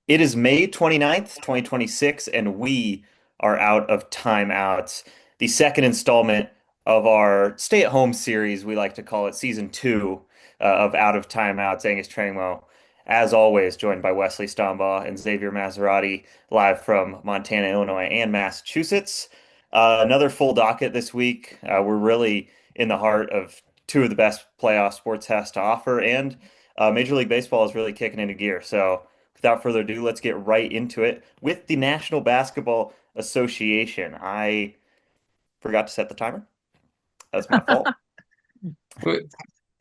It is May 29th, 2026, and we are out of timeouts. The second installment of our stay-at-home series, we like to call it season two of Out of Timeouts. Angus Trangmo, as always, joined by Wesley Stombaugh and Xavier Maserati, live from Montana, Illinois, and Massachusetts. Another full docket this week. We're really in the heart of two of the best playoff sports has to offer, and Major League Baseball is really kicking into gear. So, without further ado, let's get right into it with the National Basketball Association. I forgot to set the timer. That's my fault. Wait,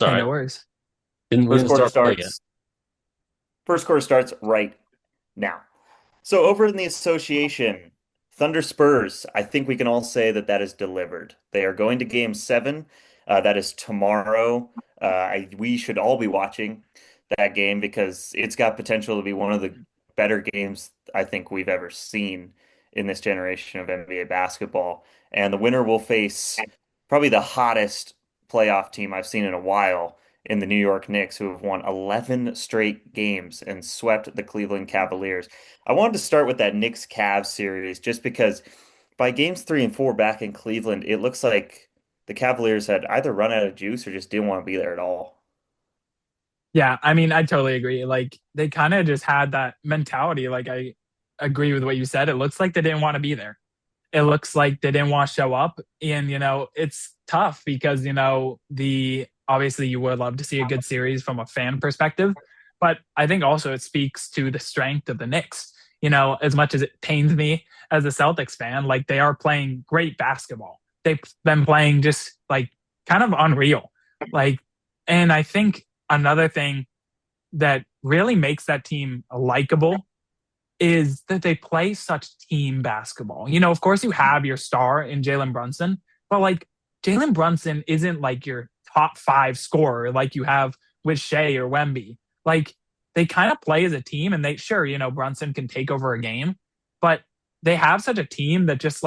Hey, sorry. no worries. We First didn't quarter start play yet. starts. First quarter starts right now. So over in the association, Thunder Spurs, I think we can all say that that is delivered. They are going to game seven. That is tomorrow. We should all be watching that game because it's got potential to be one of the better games I think we've ever seen in this generation of NBA basketball. And the winner will face probably the hottest playoff team I've seen in a while in the New York Knicks, who have won 11 straight games and swept the Cleveland Cavaliers. I wanted to start with that Knicks Cavs series just because by games three and four back in Cleveland, it looks like the Cavaliers had either run out of juice or just didn't want to be there at all. Yeah, I mean, I totally agree. Like they kind of just had that mentality. Like I agree with what you said. It looks like they didn't want to be there. It looks like they didn't want to show up. And, it's tough because, the obviously you would love to see a good series from a fan perspective. But I think also it speaks to the strength of the Knicks. As much as it pains me as a Celtics fan, like they are playing great basketball. They've been playing just like kind of unreal. Like, and I think another thing that really makes that team likable is that they play such team basketball. Of course, you have your star in Jalen Brunson, but like Jalen Brunson isn't like your top five scorer like you have with Shea or Wemby. Like they kind of play as a team, and they sure, Brunson can take over a game, but they have such a team that just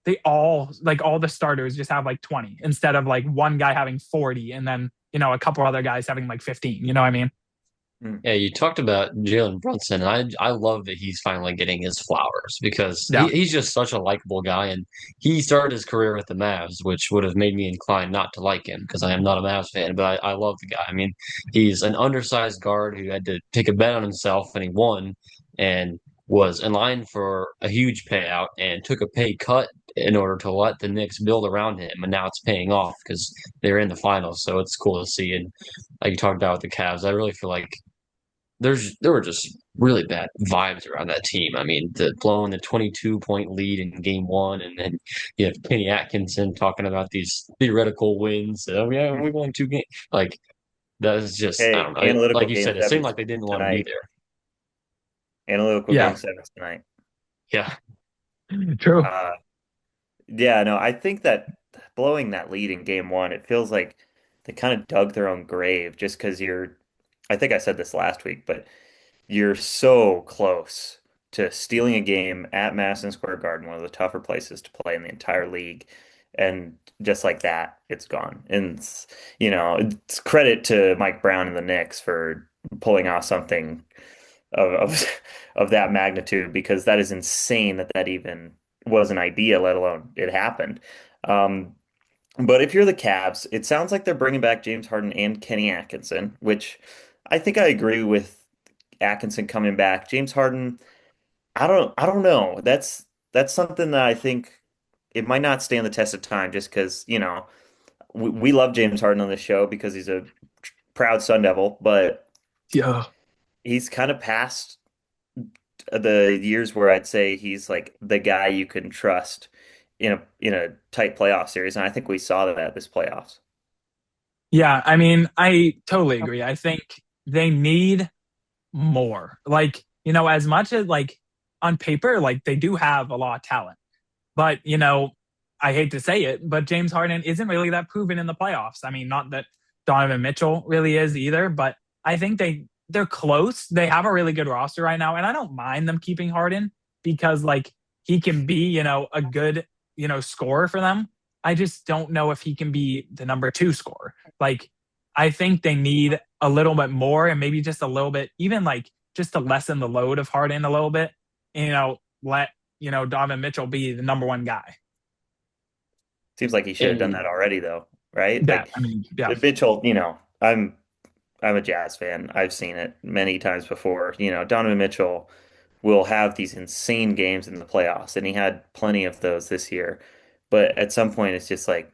they all the starters just have like 20 instead of like one guy having 40 and then, a couple other guys having like 15. You know what I mean? Mm. Yeah, you talked about Jalen Brunson. I love that he's finally getting his flowers because Yeah. he's just such a likable guy, and he started his career with the Mavs, which would have made me inclined not to like him because I am not a Mavs fan, but I love the guy. I mean, he's an undersized guard who had to take a bet on himself, and he won, and was in line for a huge payout and took a pay cut in order to let the Knicks build around him, and now it's paying off because they're in the finals, so it's cool to see. And like you talked about with the Cavs, I really feel like there were just really bad vibes around that team. I mean, the blowing the 22-point lead in game one, and then you have Kenny Atkinson talking about these theoretical wins. Oh yeah, we won two games. Like that is just I Hey, don't know. analytical Like you game said, it seemed sevens like they didn't want to be tonight. there. Analytical game Yeah. sevens tonight. Yeah, True. Uh, yeah, no, I think that blowing that lead in game one, it feels like they kind of dug their own grave just because I think I said this last week, but you're so close to stealing a game at Madison Square Garden, one of the tougher places to play in the entire league. And just like that, it's gone. And it's credit to Mike Brown and the Knicks for pulling off something of of that magnitude because that is insane that that even was an idea, let alone it happened. Um, but if you're the Cavs, it sounds like they're bringing back James Harden and Kenny Atkinson, which I think I agree with Atkinson coming back. James Harden, I don't know. That's something that I think it might not stand the test of time just because, we love James Harden on this show because he's a proud Sun Devil, but Yeah. he's kind of past the years where I'd say he's like the guy you can trust in a tight playoff series, and I think we saw that this playoffs. Yeah, I mean, I totally agree. I think they need more. Like, as much as like on paper, like they do have a lot of talent. But, I hate to say it, but James Harden isn't really that proven in the playoffs. I mean, not that Donovan Mitchell really is either, but I think they're close. They have a really good roster right now, and I don't mind them keeping Harden because like he can be, a good, scorer for them. I just don't know if he can be the number two scorer. Like I think they need a little bit more and maybe just a little bit even like just to lessen the load of Harden a little bit. And, let Donovan Mitchell be the number one guy. Seems like he should have done And that already, though, right? Yeah, Like I mean, yeah, Mitchell, I'm a Jazz fan. I've seen it many times before. Donovan Mitchell will have these insane games in the playoffs, and he had plenty of those this year. But at some point, it's just like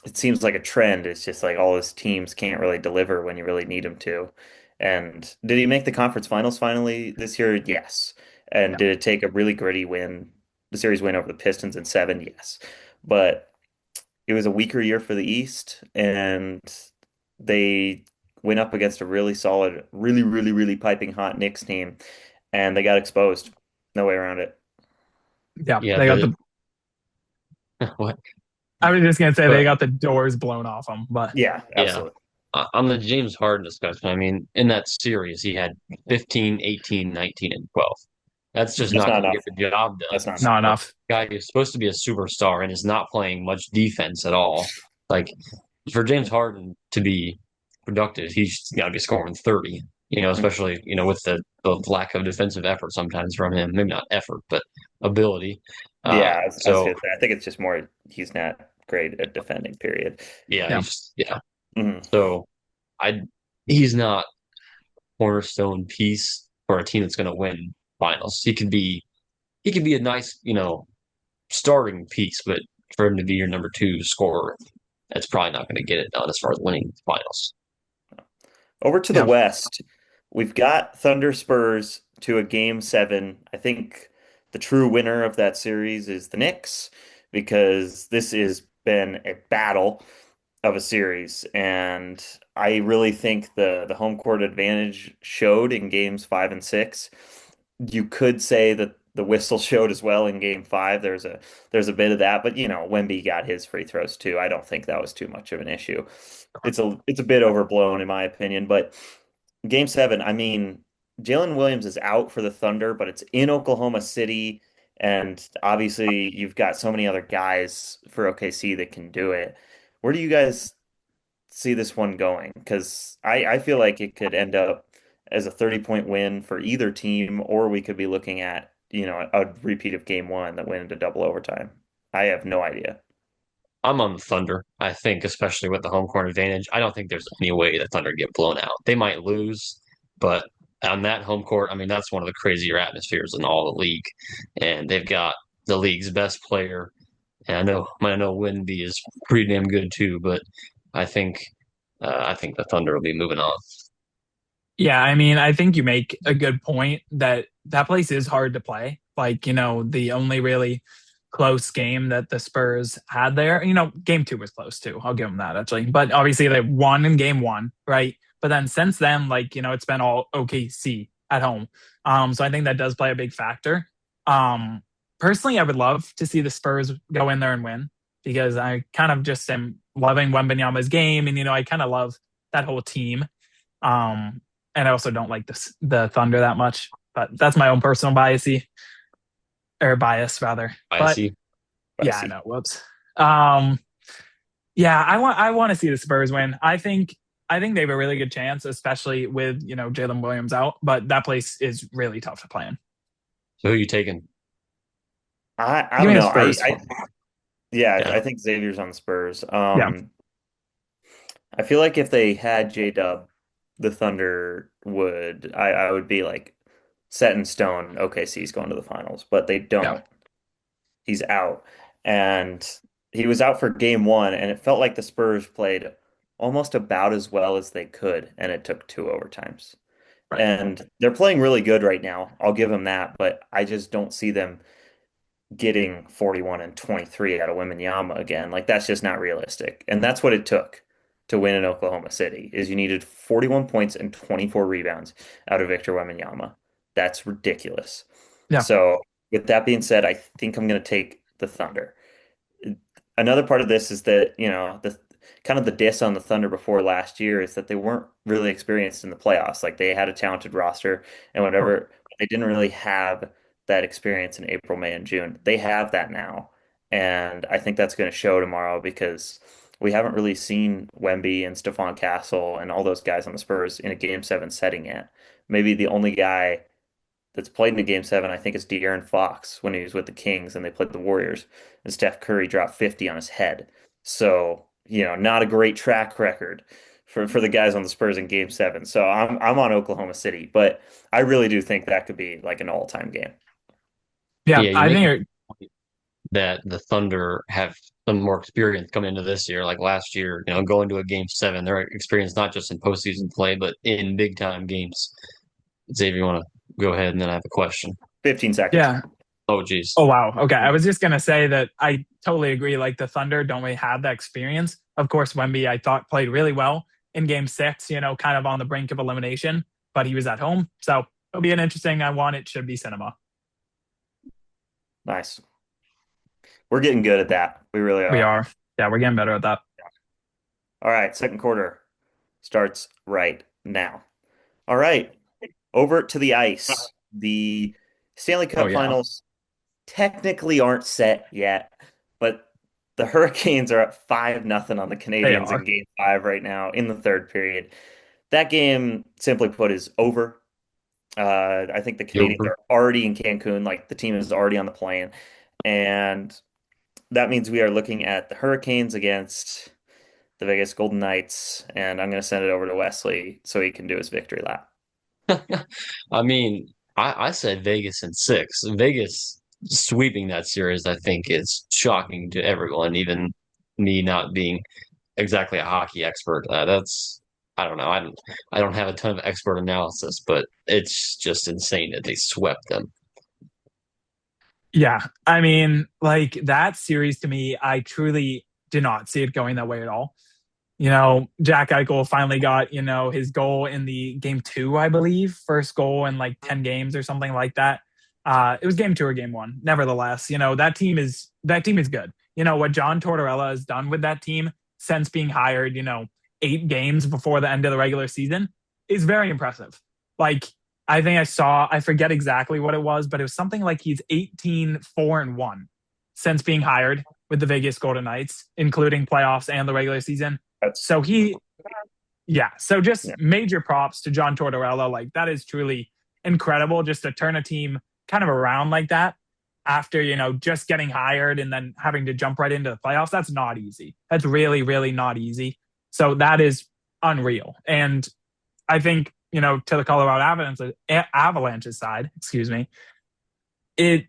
it seems like a trend. It's just like all his teams can't really deliver when you really need them to. And did he make the conference finals finally this year? Yes. And yeah, did it take a really gritty win, the series win over the Pistons in seven? Yes. But it was a weaker year for the East, and they went up against a really solid, really, really, really piping hot Knicks team, and they got exposed. No way around it. yeah. yeah, They got the the. what? I was just gonna say they But got the doors blown off them, but Yeah, yeah, absolutely. on the James Harden discussion, I mean, in that series, he had 15, 18, 19, and 12. That's just That's not not going to get enough. the job done. That's not enough. not So, enough. guy who's supposed to be a superstar and is not playing much defense at all. Like, for James Harden to be productive, he's got to be scoring 30, especially, with the lack of defensive effort sometimes from him. Maybe not effort, but ability. Yeah, I was So, gonna say, I think it's just more he's not great at defending, period. yeah, Yeah, yeah. Mhm. So, I, he's not cornerstone piece for a team that's going to win finals. He could be a nice, starting piece, but for him to be your number two scorer, that's probably not going to get it done as far as winning finals. Over to the yeah, West, we've got Thunder Spurs to a game seven. I think the true winner of that series is the Knicks because this has been a battle of a series, and I really think the home court advantage showed in games five and six. You could say that the whistle showed as well in game five. There's a bit of that, but Wemby got his free throws too. I don't think that was too much of an issue. It's a bit overblown in my opinion, but game seven, I mean, Jalen Williams is out for the Thunder, but it's in Oklahoma City, and obviously you've got so many other guys for OKC that can do it. Where do you guys see this one going? Because I feel like it could end up as a 30-point win for either team, or we could be looking at, a repeat of game one that went into double overtime. I have no idea. I'm on the Thunder. I think, especially with the home court advantage, I don't think there's any way the Thunder get blown out. They might lose, but on that home court, I mean, that's one of the crazier atmospheres in all the league, and they've got the league's best player. And I know Wemby is pretty damn good too, but I think, I think the Thunder will be moving on. yeah. I mean, I think you make a good point that that place is hard to play. Like, the only really close game that the Spurs had there, game two was close too. I'll give them that actually. But obviously they won in game one, right? But then since then, like, it's been all OKC at home. So I think that does play a big factor. Um, Personally, I would love to see the Spurs go in there and win because I kind of just am loving Wembanyama's game. And, I kind of love that whole team. Um, and I also don't like the Thunder that much, but that's my own personal bias rather. I But see. I yeah, I see. know. Whoops. Um, yeah, I want to see the Spurs win. I think they have a really good chance, especially with Jalen Williams out. But that place is really tough to play in. So who are you taking? I Give don't me the know. Spurs. Yeah, Yeah. I think Xavier's on the Spurs. Yeah, I feel like if they had J-Dub, the Thunder I would be like set in stone. OKC's going to the finals, but they yeah, don't. He's out, and he was out for game one, and it felt like the Spurs played almost about as well as they could, and it took two overtimes. right. And they're playing really good right now. I'll give them that, but I just don't see them getting 41 and 23 out of Wembanyama again. Like that's just not realistic. And that's what it took to win in Oklahoma City is you needed 41 points and 24 rebounds out of Victor Wembanyama. That's ridiculous. Yeah, So with that being said, I think I'm going to take the Thunder. Another part of this is that, the kind of the diss on the Thunder before last year is that they weren't really experienced in the playoffs. Like they had a talented roster and totally. whatever, but they didn't really have that experience in April, May, and June. They have that now. And I think that's going to show tomorrow because we haven't really seen Wemby and Stephon Castle and all those guys on the Spurs in a game seven setting yet. maybe the only guy that's played in a game seven, I think, is De'Aaron Fox when he was with the Kings and they played the Warriors, and Steph Curry dropped 50 on his head. So, not a great track record for the guys on the Spurs in game seven. So I'm on Oklahoma City, but I really do think that could be like an all-time game. Yeah, Yeah, you I make think that the Thunder have some more experience coming into this year. Like last year, going to a game seven, they're experienced not just in postseason play, but in big time games. Xavier, you want to go ahead and then I have a question. 15 seconds. yeah. Oh, geez. Oh wow. Okay. I was just gonna say that I totally agree. Like the Thunder don't really have that experience. Of course, Wemby I thought played really well in game six, kind of on the brink of elimination, but he was at home. So it'll be an interesting one. It should be cinema. Nice. We're getting good at that. We really We are. are. Yeah, we're getting better at that. All right, second quarter starts right now. All right, over to the ice. The Stanley Oh Cup yeah. Finals technically aren't set yet, but the Hurricanes are up 5-0 on the They Canadiens in are. game five right now in the third period. That game, simply put, is over. I think the Canadiens Over. are already in Cancun, like the team is already on the plane. And that means we are looking at the Hurricanes against the Vegas Golden Knights. And I'm going to send it over to Wesley so he can do his victory lap. I mean, I said Vegas in six. Vegas sweeping that series, I think, is shocking to everyone, even me not being exactly a hockey expert. I don't know. I don't have a ton of expert analysis, but it's just insane that they swept them. Yeah. I mean, like that series to me, I truly did not see it going that way at all. Jack Eichel finally got, his goal in the game two, I believe, first goal in like 10 games or something like that. It was game two or game one. Nevertheless, that team is good. What John Tortorella has done with that team since being hired, 8 games before the end of the regular season is very impressive. Like, I think I forget exactly what it was, but it was something like he's 18-4-1 since being hired with the Vegas Golden Knights, including playoffs and the regular season. That's So yeah. So just yeah. major props to John Tortorella. Like that is truly incredible just to turn a team kind of around like that after, just getting hired and then having to jump right into the playoffs. That's not easy. That's really, really not easy. So that is unreal. And I think, to the Colorado Avalanche's side, excuse me, it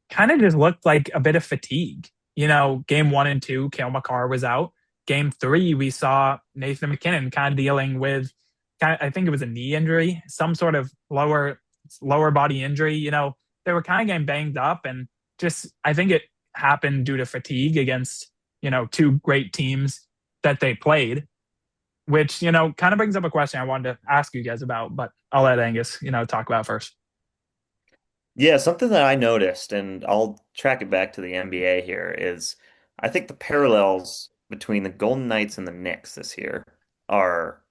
kind of just looked like a bit of fatigue. Game one and two, Cale Makar was out. Game three, we saw Nathan McKinnon kind of dealing with, I think it was a knee injury, some sort of lower body injury. They were kind of getting banged up, and just I think it happened due to fatigue against two great teams that they played. Which kind of brings up a question I wanted to ask you guys about, but I'll let Angus talk about first. Yeah, something that I noticed, and I'll track it back to the NBA here, is I think the parallels between the Golden Knights and the Knicks this year are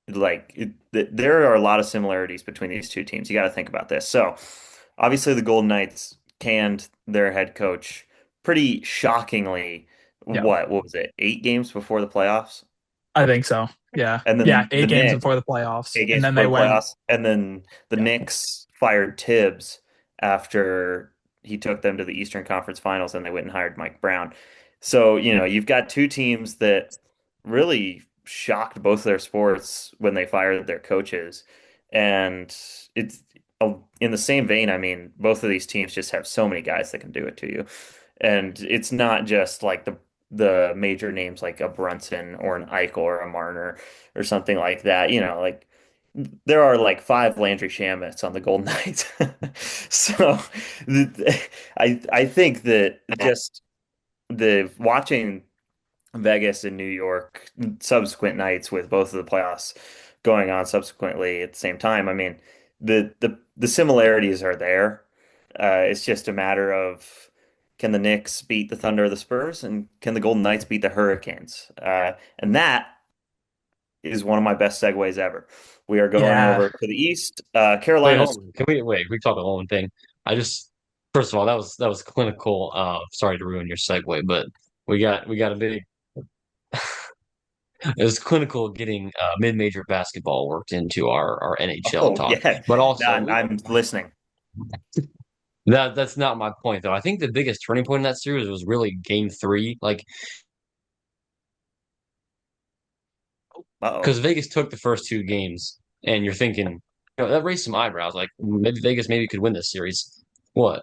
there are a lot of similarities between these two teams. You got to think about this. So, obviously, the Golden Knights canned their head coach pretty shockingly. Yeah. What was it? 8 games before the playoffs, I think so. Yeah. and Yeah. then the 8 games Knicks before the playoffs. eight And games then before they the went, playoffs, and then the yeah. Knicks fired Tibbs after he took them to the Eastern Conference Finals, and they went and hired Mike Brown. So, you've got two teams that really shocked both their sports when they fired their coaches. And it's in the same vein, I mean, both of these teams just have so many guys that can do it to you. And it's not just like the major names like a Brunson or an Eichel or a Marner or something like that. Like there are like five Landry Shamits on the Golden Knights. So I think that just the watching Vegas and New York subsequent nights with both of the playoffs going on subsequently at the same time. I mean, the similarities are there. It's just a matter of can the Knicks beat the Thunder or the Spurs, and can the Golden Knights beat the Hurricanes? And that is one of my best segues ever. We are going Yeah. over to the East. Wait, Carolina's hold on. Can we wait? We talk about one thing. I just first of all, that was clinical. Sorry to ruin your segue, but we got a big It was clinical getting mid-major basketball worked into our NHL Oh talk. yeah, But no, also, I'm listening. that's not my point, though. I think the biggest turning point in that series was really Game 3. Like, Uh-oh. because Vegas took the first two games, and you're thinking, that raised some eyebrows. Like, maybe Vegas maybe could win this series. What?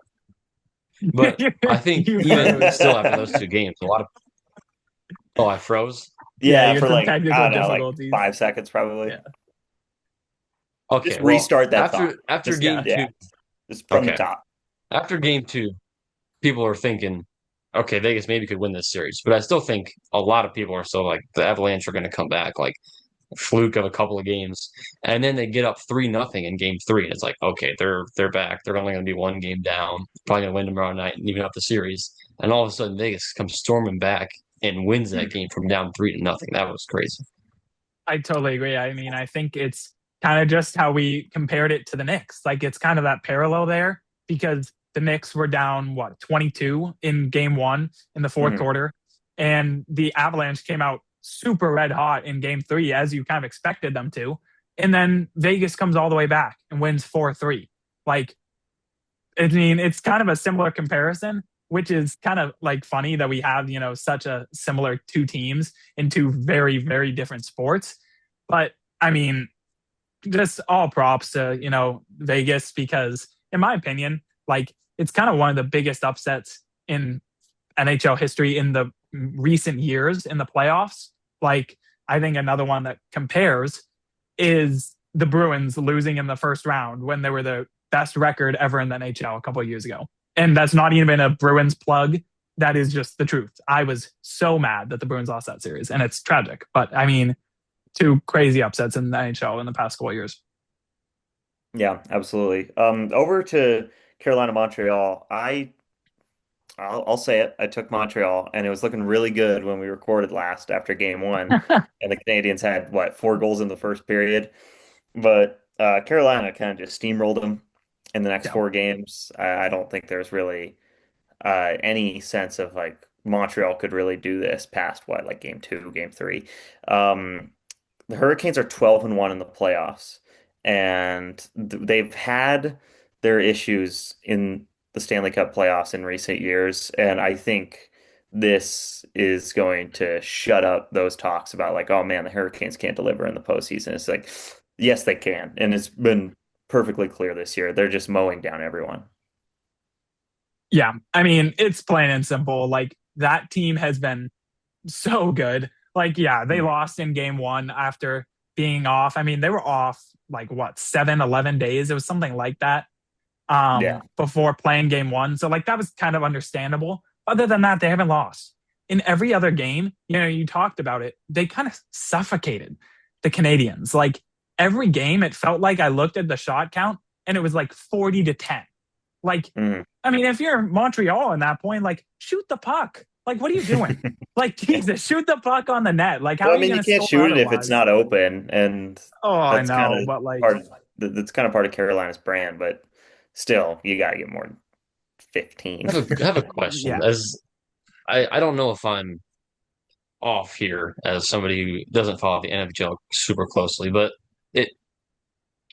But I think You even froze. still after those two games, a lot of oh, I froze. Yeah, Yeah, you had for some like I technical don't know, like difficulties. 5 seconds probably. Yeah. Just Okay, well, restart that thought. after Just game Yeah. yeah, two, just from the okay, top. after game two, people are thinking, okay, Vegas maybe could win this series, but I still think a lot of people are still like the Avalanche are going to come back, like fluke of a couple of games, and then they get up 3-0 in game three, and it's like, okay, they're back. They're only going to be one game down, probably going to win tomorrow night and even up the series, and all of a sudden Vegas comes storming back and wins that game from down 3-0. That was crazy. I totally agree. I mean, I think it's kind of just how we compared it to the Knicks. Like it's kind of that parallel there because the Knicks were down what 22 in game 1 in the fourth Mhm. quarter and the Avalanche came out super red hot in game 3 as you kind of expected them to. And then Vegas comes all the way back and wins 4-3. Like I mean, it's kind of a similar comparison, which is kind of like funny that we have, such a similar two teams in two very, very different sports. But I mean, just all props to, Vegas because, in my opinion, like it's kind of one of the biggest upsets in NHL history in the recent years in the playoffs. Like, I think another one that compares is the Bruins losing in the first round when they were the best record ever in the NHL a couple of years ago. And that's not even a Bruins plug. That is just the truth. I was so mad that the Bruins lost that series, and it's tragic. But I mean, two crazy upsets in the NHL in the past couple of years. Yeah, absolutely. Over to Carolina, Montreal. I'll say it. I took Montreal, and it was looking really good when we recorded last after game one. And the Canadians had, what, 4 goals in the first period? But Carolina kind of just steamrolled them in the next Yeah. 4 games. I don't think there's really any sense of like Montreal could really do this past what, like game two, game three. Um, the Hurricanes are 12-1 in the playoffs, and they've had their issues in the Stanley Cup playoffs in recent years, and I think this is going to shut up those talks about like, oh man, the Hurricanes can't deliver in the postseason. It's like, yes, they can, and it's been perfectly clear this year. They're just mowing down everyone. Yeah. I mean, it's plain and simple. Like that team has been so good. Like, yeah, they Mm. lost in game 1 after being off. I mean, they were off like what, 7, 11 days. It was something like that Yeah. before playing game 1. So, like, that was kind of understandable. Other than that, they haven't lost. In every other game, you talked about it, they kind of suffocated the Canadians. Like, every game, it felt like I looked at the shot count and it was like 40-10. Like, Mm. I mean, if you're Montreal in that point, like, shoot the puck. Like, what are you doing? Like, Yeah. Jesus, shoot the puck on the net. Like, how Well, are I you mean, going you to can't score shoot it if it's otherwise? not open, and Oh, I that's kind know, of but like, part of that's kind of part of Carolina's brand. But still, you got to get more than 15. I have a question. yeah, As I don't know if I'm off here as somebody who doesn't follow the NHL super closely, but it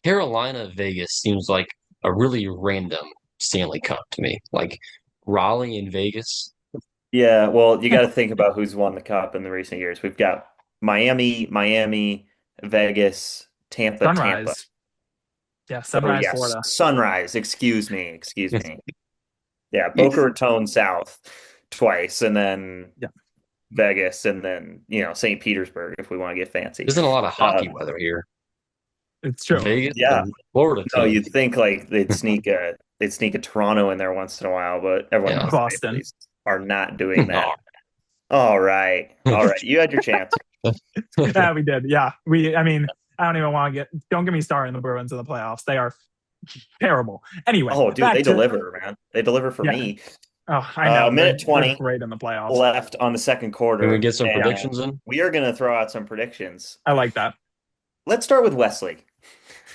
Carolina Vegas seems like a really random Stanley Cup to me. Like Raleigh and Vegas. Yeah, well, you got to think about who's won the cup in the recent years. We've got Miami, Vegas, Tampa. Sunrise. Yeah, Oh Sunrise, yes, Florida. Sunrise. Excuse me. Yeah, Boca Raton South twice, and then Yeah, Vegas, and then St. Petersburg if we want to get fancy. Isn't a lot of Uh, hockey weather here. it's true. Vegas yeah, and Florida no, too. you'd think like they'd sneak a Toronto in there once in a while, but everyone Yeah. knows the Maple Boston. Leafs are not doing Oh. that. All right, you had your chance. Yeah, we did. Yeah, I mean, I don't even want to don't get me started on the Bruins in the playoffs. They are terrible. Anyway, Oh, dude, they back to, deliver, man. They deliver for yeah. me. Oh, I know. Minute They're 20 great in the playoffs. left on the second Can we quarter, get some and predictions in? we are going to throw out some predictions. I like that. Let's start with Wesley.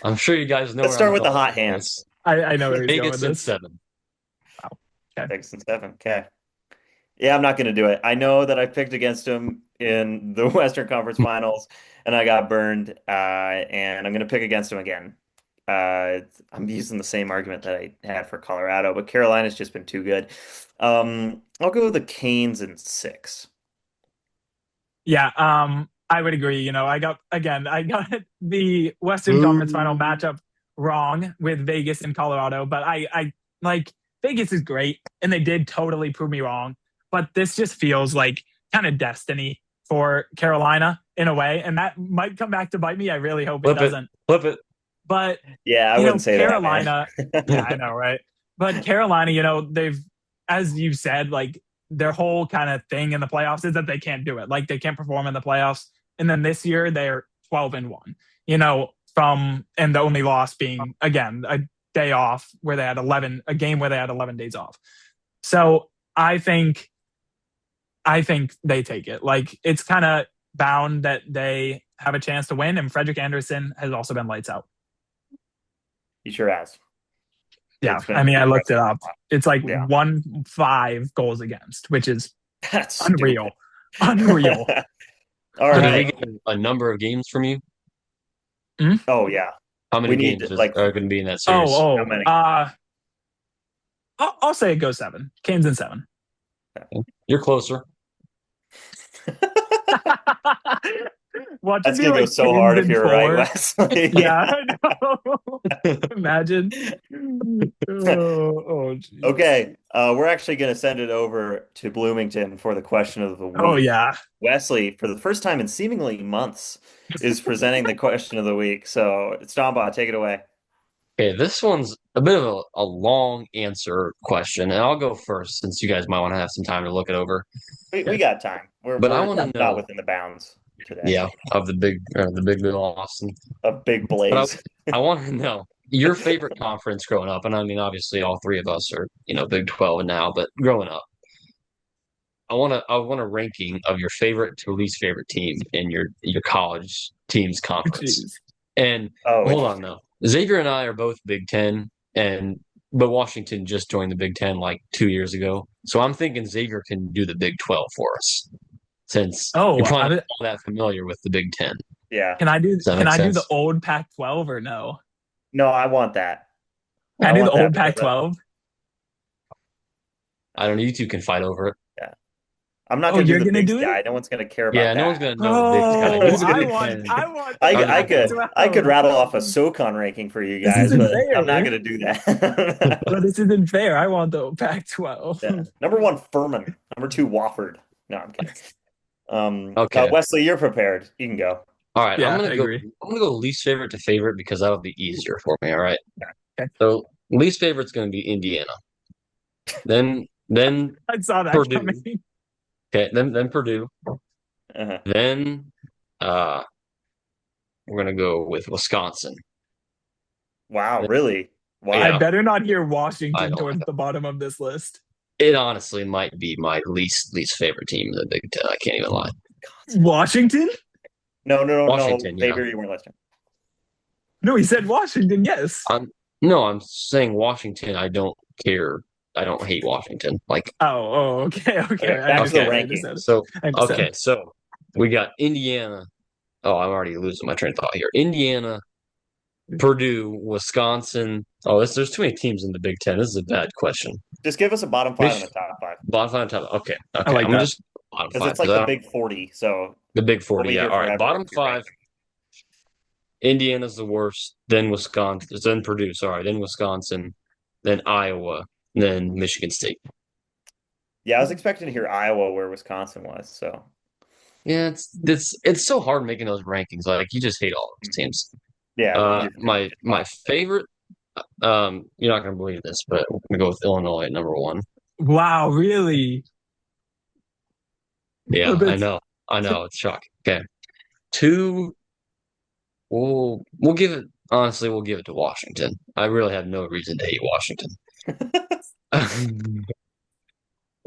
I'm sure you guys know Let's where I'm start with the going hot with hand. this. I know where he's going with Vegas in this. 7. Wow. Okay. 6 and 7. Okay. Yeah, I'm not going to do it. I know that I picked against him in the Western Conference Finals and I got burned. And I'm going to pick against him again. I'm using the same argument that I had for Colorado, but Carolina's just been too good. I'll go with the Canes in six. Yeah, I would agree. I got the Western Conference Final Boo. matchup wrong with Vegas and Colorado, but I like Vegas is great, and they did totally prove me wrong. But this just feels like kind of destiny for Carolina in a way, and that might come back to bite me. I really hope it Flip it. doesn't. Flip it. But Yeah, I wouldn't say that, man. Carolina, yeah, I know, right? But Carolina, they've, as you said, like their whole kind of thing in the playoffs is that they can't do it. Like they can't perform in the playoffs. And then this year they're 12-1, and the only loss being again a day off where they had a game where they had 11 days off. So I think they take it. Like it's kind of bound that they have a chance to win. And Frederick Anderson has also been lights out. He sure has. Yeah, It's I been mean, I looked it impressive. up. It's like Yeah, 1-5 goals against, which is that's stupid. unreal. Unreal. All So did Uh, we right. get a number of games from you? hmm? Oh yeah. How many We need games like are going to be in that Oh, series? how oh. many? I'll say it goes 7. Canes in 7. You're closer. Watch it That's be gonna go like so Canes hard if in you're right, 4. Wesley. Yeah, I know. Imagine. Oh, jeez. Okay, we're actually going to send it over to Bloomington for the question of the Oh, week. yeah. Wesley, for the first time in seemingly months, is presenting the question of the week. So, Stomba, take it away. Okay, this one's a bit of a long answer question, and I'll go first since you guys might want to have some time to look it over. We Okay. got time. We're But I we're want to not know, within the bounds today yeah, of the big Bill Austin. of Big But Blaze. I want to know your favorite conference growing up, and I mean, obviously, all three of us are, Big 12 now, but growing up, I want a ranking of your favorite to least favorite team in your college team's conference. Jeez. And Oh, hold on interesting. though, Xavier and I are both Big Ten, and but Washington just joined the Big Ten like 2 years ago, so I'm thinking Xavier can do the Big 12 for us since you're Oh, probably not all that familiar with the Big Ten. Yeah. Does that can make I do the sense? old Pac-12 or no? No, I want that. Can I I do the want that old because Pac-12? I don't know. You two can fight over it. yeah. I'm not Oh, going to do you're the gonna Big do it? Sky. No one's going to care Yeah, about no one's that. gonna know the Big Sky. You Oh, do the I Big want Ten. I want the I, I'll do I the could Pac-12. I could 12. rattle off a SoCon ranking for you This guys, isn't but I'm not fair. going to do that. But this isn't fair. I want the Pac-12. Yeah. Number one, Furman. Number two, Wofford. No, I'm kidding. Okay. Wesley, you're prepared. You can go. All right. I'm Yeah, gonna I go. agree. I'm gonna go least favorite to favorite because that'll be easier for me. All right. Okay. So least favorite's gonna be Indiana. Then I saw that coming. Purdue. Okay. Then Purdue. Uh-huh. Then uh we're gonna go with Wisconsin. Wow, really? I Yeah. Why? better not hear I Washington don't. towards the bottom of this list. It honestly might be my least favorite team in the Big Ten. I can't even lie. Washington? No, no, no, no. Washington. Yeah. Xavier, you weren't listening. No, he said Washington. Yes. I'm no. I'm saying Washington. I don't care. I don't hate Washington. Like Oh, okay, okay. Okay, I back to the okay. understand. I understand. rankings. So I understand. okay. So we got Indiana. Oh, I'm already losing my train of thought here. Indiana, Purdue, Wisconsin. Oh, there's too many teams in the Big Ten. This is a bad question. Just give us a bottom five and a Mich top five bottom five, top. Okay, I okay. like I'm gonna that. just bottom because five it's because like I the don't Big 40. So the Big we'll 40. be Yeah. here All right. forever if Bottom you're five. ranking. Indiana's the worst. Then Wisconsin. Then Purdue. Sorry. Then Wisconsin. Then Iowa. Then Michigan State. Yeah, I was expecting to hear Iowa where Wisconsin was. So Yeah, it's so hard making those rankings. Like you just hate all those teams. yeah, My favorite. You're not gonna believe this, but we're gonna go with Illinois at number one. Wow, really? Yeah, I That's know, I know, it's shocking. Okay, two. We'll give it. Honestly, we'll give it to Washington. I really have no reason to hate Washington.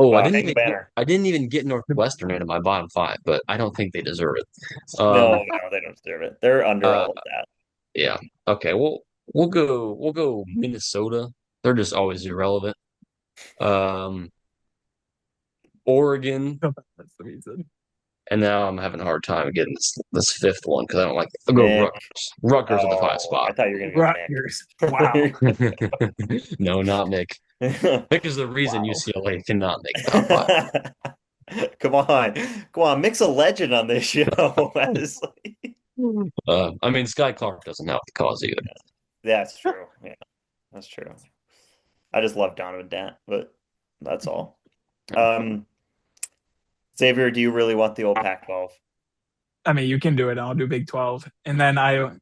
Oh, wow, hang the banner. I didn't even get Northwestern into my bottom five, but I don't think they deserve it. No, no, they don't deserve it. They're under Uh, all of that. yeah. Okay, we'll go Minnesota. They're just always irrelevant. Um, Oregon, That's the reason. and now I'm having a hard time getting this fifth one because I don't like. I'll go Nick. Rutgers. Rutgers at the five Oh, I spot. thought you were gonna go Rutgers. Wow. Nick. No, not Nick. Nick is the reason Wow. UCLA cannot make top five. Come on. Come on, mix a legend on this show. I mean, Sky Clark doesn't help the cause either. That's true. Yeah, that's true. I just love Donovan Dent, but that's all. Um, Xavier, do you really want the old Pac-12? I mean, you can do it. I'll do Big 12. And then I want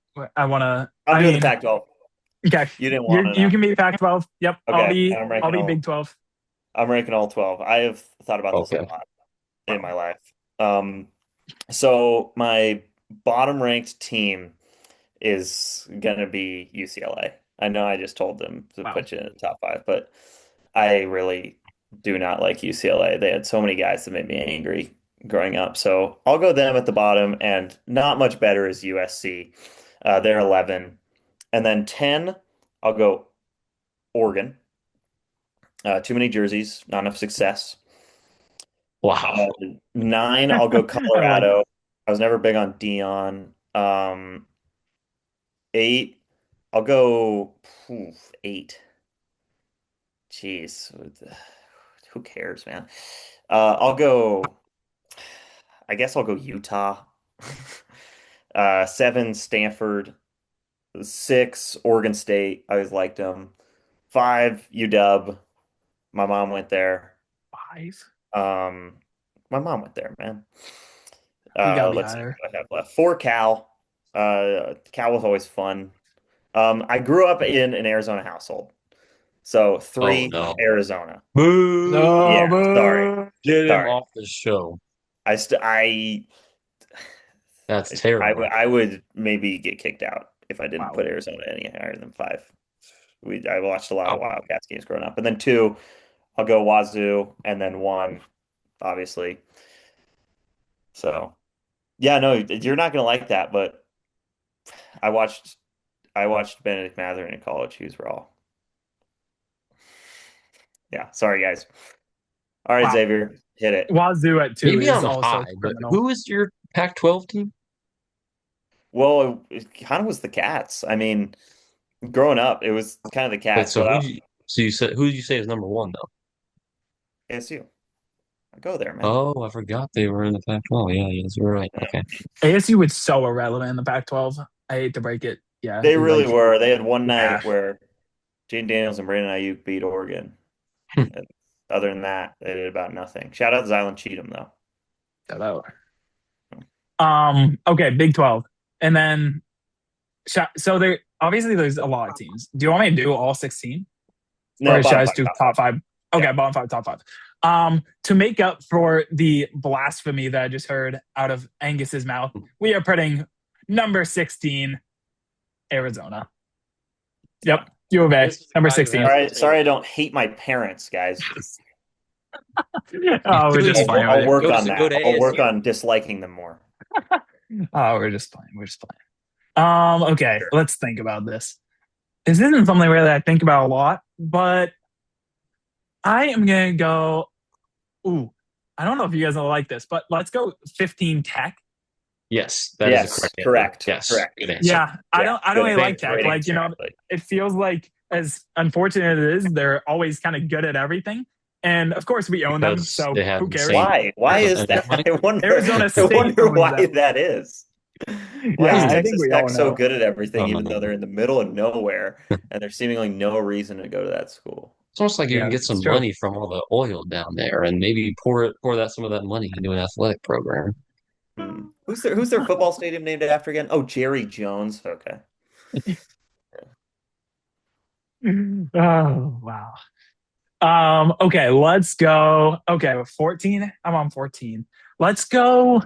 to, I'm I doing the mean, Pac-12. okay. You didn't want You enough. can be Pac 12. Yep. Okay, and I'll be Big 12. I'm ranking all 12. I have thought about this a Okay. lot in my life. So my bottom ranked team is gonna be UCLA. I know I just told them to Wow. put you in the top five, but I really do not like UCLA. They had so many guys that made me angry growing up. So I'll go them at the bottom, and not much better is USC. They're 11. And then 10, I'll go Oregon. Too many jerseys, not enough success. Wow. 9, I'll go I like Colorado. I was never big on Dion. 8, I'll go 8. Jeez, who cares, man? I'll go. I guess I'll go Utah. 7, Stanford. 6, Oregon State. I always liked them. 5, UW. My mom went there. five. Um, my mom went there, man. You got to be Let's see higher. what I have left. 4, Cal. Cal was always fun. I grew up in an Arizona household. So Oh 3, no. Arizona. Boo! No, Yeah, sorry. boo. Get him Sorry. off the show. I st That's terrible. I would maybe get kicked out if I didn't Wow. put Arizona any higher than 5. I watched a lot of Wow. Wildcats games growing up. And then 2, I'll go Wazoo, and then 1, obviously. So yeah, no, you're not gonna like that, but I watched I watched Benedict Mathurin in college. He was raw. Yeah, sorry guys. All right, Wow. Xavier, hit it. Wazoo at 2 Maybe is I'm also high, but criminal. who is your Pac-12 team? Well, it kind of was the Cats. I mean, growing up, it was kind of the Wait, Cats, so but you said who did you say is number one though? ASU. I go there, man. Oh, I forgot they were in the Pac-12. Yeah, yes, you're right. Yeah. Okay. ASU was so irrelevant in the Pac 12. I hate to break it. Yeah. They really Like, were. They had one yeah. night where Jane Daniels and Brandon Ayuk beat Oregon. And other than that, they did about nothing. Shout out to Zylan Cheatham, though. Shout out. Okay, Big 12. And then, so there, obviously, there's a lot of teams. Do you want me to do all 16? No, Or should bottom I five, just do top top five. five? Okay, Yeah. bottom five, top five. To make up for the blasphemy that I just heard out of Angus's mouth, we are putting number 16, Arizona. Yep, U of A, number 16. Sorry, I don't hate my parents, guys. Oh, we're just playing with I'll you. work on Go that. to I'll work ASU. on disliking them more. Oh, we're just playing. We're just playing. Okay, Sure. let's think about this. This isn't something really I think about a lot, but I am gonna go. Ooh, I don't know if you guys will like this, but let's go 15 Tech. Yes, that is a Yes, correct answer. correct. Yes, Correct. good answer. Yeah, I Yeah, don't good really like answer. Tech. Great Like, answer, actually. it feels like as unfortunate as it is, they're always kind of good at everything. And of course we own them, Because so they have who cares? insane Why? Why is and that? money. Arizona I State wonder owns why them. that is. Why Yeah, is I think Texas we Tech all so know. good at everything, even though Um, they're in the middle of nowhere and there's seemingly no reason to go to that school? it's almost like you can Yeah, get it's some true. money from all the oil down there and maybe pour that some of that money into an athletic program. Who's their football stadium named after again? Oh, Jerry Jones. Okay. Oh, wow. Okay, let's go. Okay, with 14. I'm on 14. Let's go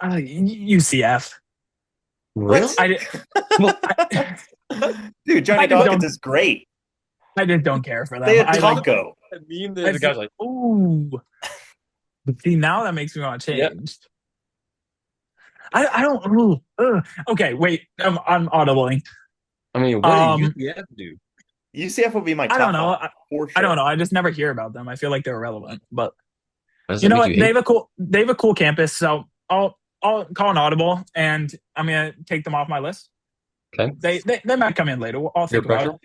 UCF. Really? What? I, I, Dude, Johnny I just Dawkins don't is great. I just don't care for They them. had I like Taco. I mean, I the feel, guy's like, ooh. See, now that makes me want to yeah. change. I don't ooh, okay, wait. I'm audibling. I mean, what did Um UPF do? UCF would be my I don't top know. five for I don't sure. know. I just never hear about them. I feel like they're irrelevant, but Why does You that know make what? you hate? They have a cool campus, so I'll call an audible, and I'm gonna take them off my list. Okay. They might come in later. I'll Peer think about pressure.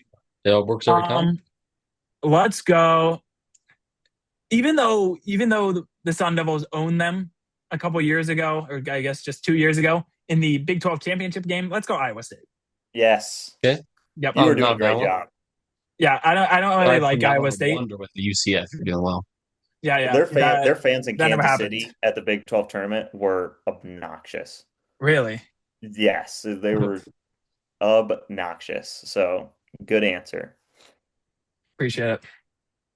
it. It works every time. Um, let's go. Even though the Sun Devils owned them a couple years ago, or I guess just 2 years ago in the Big 12 championship game, let's go Iowa State. Yes. Okay. Yep. You Not were doing not a a bad great one. job. Yeah, I don't really Aside from like that Iowa one State. blunder with the UCF, you're doing well. Yeah, yeah. Their fans in That never Kansas happened. City at the Big 12 tournament were obnoxious. Really. Yes, they were obnoxious. So, good answer. Appreciate it.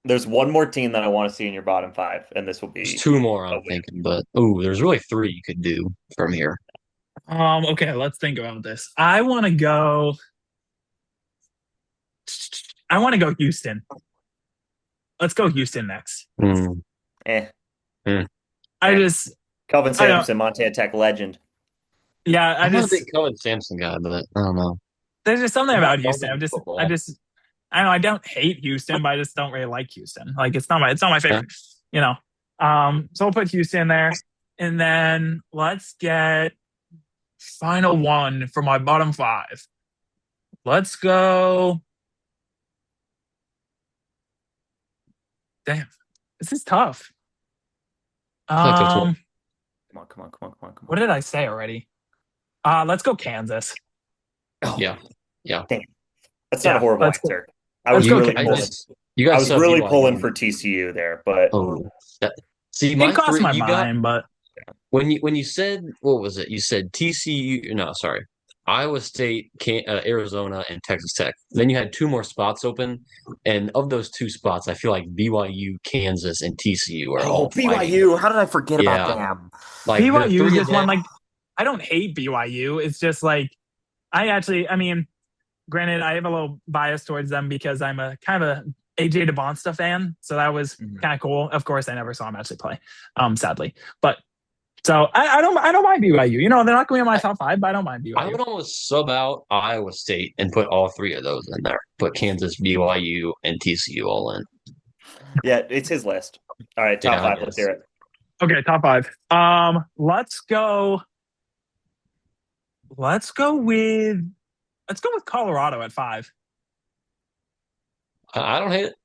There's one more team that I want to see in your bottom five, and this will There's be two more a I'm win. thinking, but there's really three you could do from here. Okay, let's think about this. I want to go Houston. Let's go Houston next. Hmm. Eh, Hmm. I eh. just Calvin I don't Sampson, Montana Tech legend. yeah, I I'm not a big just Cohen Sampson guy, but I don't know. there's just something I'm not about Houston. loving the I football. just I don't know, I don't hate Houston, but I just don't really like Houston. Like it's not my Okay. favorite, you know. So we'll put Houston there. And then let's get final one for my bottom five. Let's go. Damn, this is tough. I feel like there's one. Um, Come on, come on, come on, come on, come what on. did I say already? Let's go Kansas. Oh, Yeah. Yeah. damn. That's not a Yeah, horrible let's go. answer. I Let's was go You really I pulling. Kansas. just you I guys was sub really pulling BYU. for TCU there, but Oh, that, see, It my crossed three my you got mind, but when you said what was it? You said TCU. No, sorry, Iowa State, Arizona, and Texas Tech. Then you had two more spots open, and of those two spots, I feel like BYU, Kansas, and TCU are oh, all fighting. BYU. How did I forget about Yeah, them? like the BYU is three of just one them. like I don't hate BYU. It's just like I mean, granted, I have a little bias towards them because I'm a kind of a AJ DeBonsta fan, so that was Mhm. kind of cool. Of course, I never saw him actually play, sadly. But so I don't mind BYU. You know, they're not going to be in my I, top five, but I don't mind I BYU. would almost sub out Iowa State and put all three of those in there. Put Kansas, BYU, and TCU all in. Yeah, it's his list. All right, top Yeah, five. it Let's hear is. Okay, top five. Let's go with let's go with Colorado at five. I don't hate it.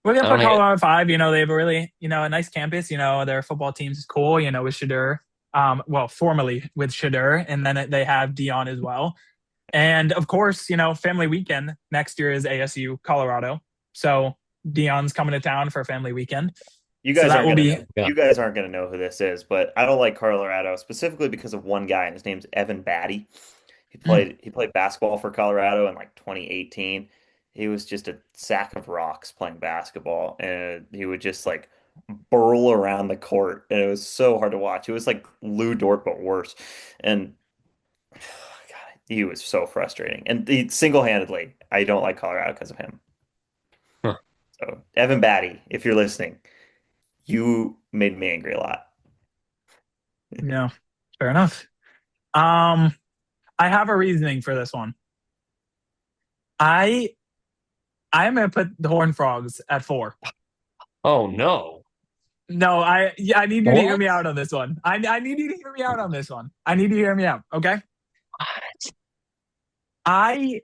We're gonna I don't put hate it. Colorado at five. You know, they have a really, a nice campus. You know, their football teams is cool, with Shadur. Well, formerly with Shadur, and then they have Dion as well. And of course, family weekend next year is ASU Colorado. So Dion's coming to town for a family weekend. You So guys that aren't will gonna be know. Yeah. You guys aren't gonna know who this is, but I don't like Colorado specifically because of one guy, and his name's Evan Batty. He mm, played basketball for Colorado in like 2018. He was just a sack of rocks playing basketball, and he would just like burl around the court, and it was so hard to watch. It was like Lou Dort but worse, and God, he was so frustrating. And single-handedly, I don't like Colorado because of him. Huh. So Evan Batty, if you're listening. You made me angry a lot. yeah, fair enough. Um, I have a reasoning for this one. I I'm gonna put the Horned Frogs at four. Oh no. No, I need you to hear What? me out on this one. I need you to hear me out on this one. I need you to hear me out. Okay. I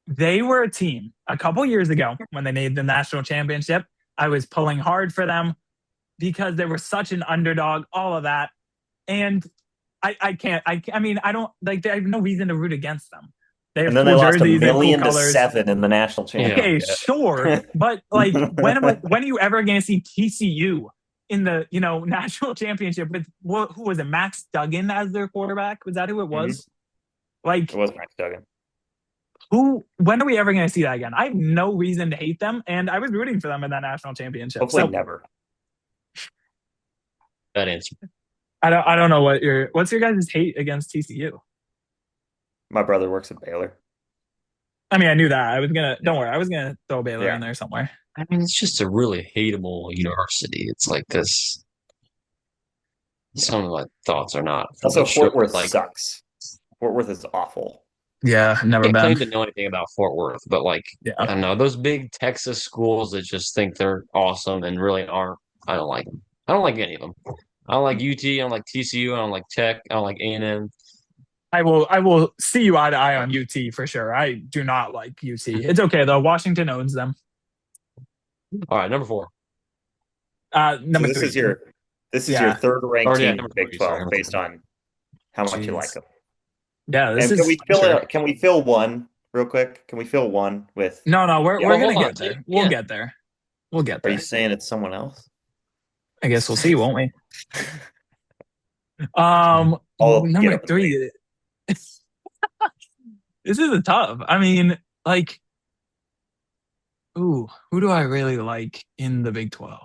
They were a team a couple years ago when they made the national championship. I was pulling hard for them because they were such an underdog, all of that. And I can't, I mean, I don't like, I have no reason to root against them. They And have then they cool lost a jerseys, they have cool million to colors. seven in the national Yeah. Okay, championship. sure. But like, when are you ever going to see TCU in the, national championship with who was it? Max Duggan as their quarterback? Was that who it Mhm. was? Like, It was Max Duggan. when are we ever going to see that again? I have no reason to hate them, and I was rooting for them in that national championship. Hopefully So never. That answer. I don't know what's your guys' hate against TCU. My brother works at Baylor. I mean, I knew that. Don't Yeah. worry, I was gonna throw Baylor in Yeah. there somewhere. I mean, it's just a really hateable university. It's like this. Yeah. Some of my thoughts are not from Also, the show. Fort Worth Like, sucks. Fort Worth is awful. Yeah, never can't been. claim to know anything about Fort Worth, but like, Yeah, I don't know those big Texas schools that just think they're awesome and really aren't. I don't like them. I don't like any of them. I don't like UT. I don't like TCU. I don't like Tech. I don't like A&M. I will see you eye to eye on UT for sure. I do not like UT. It's okay though. Washington owns them. All right, number four. So Number three. this is your Yeah. third ranked Or yeah, team in number the Big three. Sorry, 12 number based three. on how much you like Jeez. them. Yeah, this And is for sure. can we fill one real quick? Can we fill one with No, we're Well, gonna hold on. get Say it there. We'll again. get there. We'll get are you there. saying it's someone else? I guess we'll see, won't we? I'll get Number up and wait. three. This is a tough. I mean, like, ooh, who do I really like in the Big 12?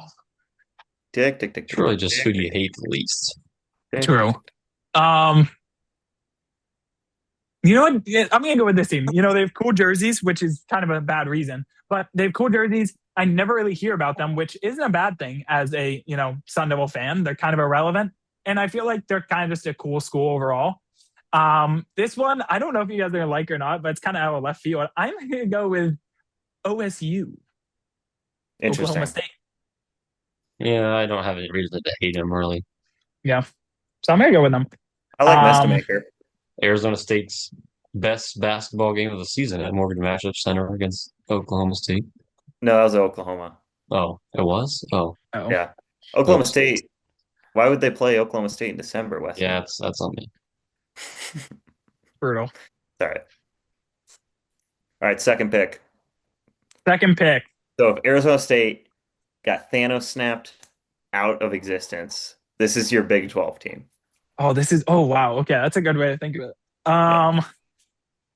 Tick, tick, tick, It's tick, really tick, just who tick, do you tick, hate the least? tick, True. tick. Um, you know what? Yeah, I'm gonna go with this team. They have cool jerseys, which is kind of a bad reason, but they have cool jerseys. I never really hear about them, which isn't a bad thing as a Sun Devil fan. They're kind of irrelevant, and I feel like they're kind of just a cool school overall. This one, I don't know if you guys are gonna like or not, but it's kind of out of left field. I'm gonna go with OSU, Oklahoma Interesting. State. Yeah, I don't have any reason to hate him really. Yeah, so I'm gonna go with them. I like Um, Mestamaker. Arizona State's best basketball game of the season at Morgan Matchup Center against Oklahoma State. No, that was Oklahoma. Oh, it was? Oh, oh, Yeah. Oklahoma oops. State. Why would they play Oklahoma State in December, Yeah, Wesley? that's on me. brutal. All right. All right, second pick. Second pick. So if Arizona State got Thanos snapped out of existence, this is your Big 12 team. Oh, this is. Oh, wow. Okay, that's a good way to think of it. Yeah.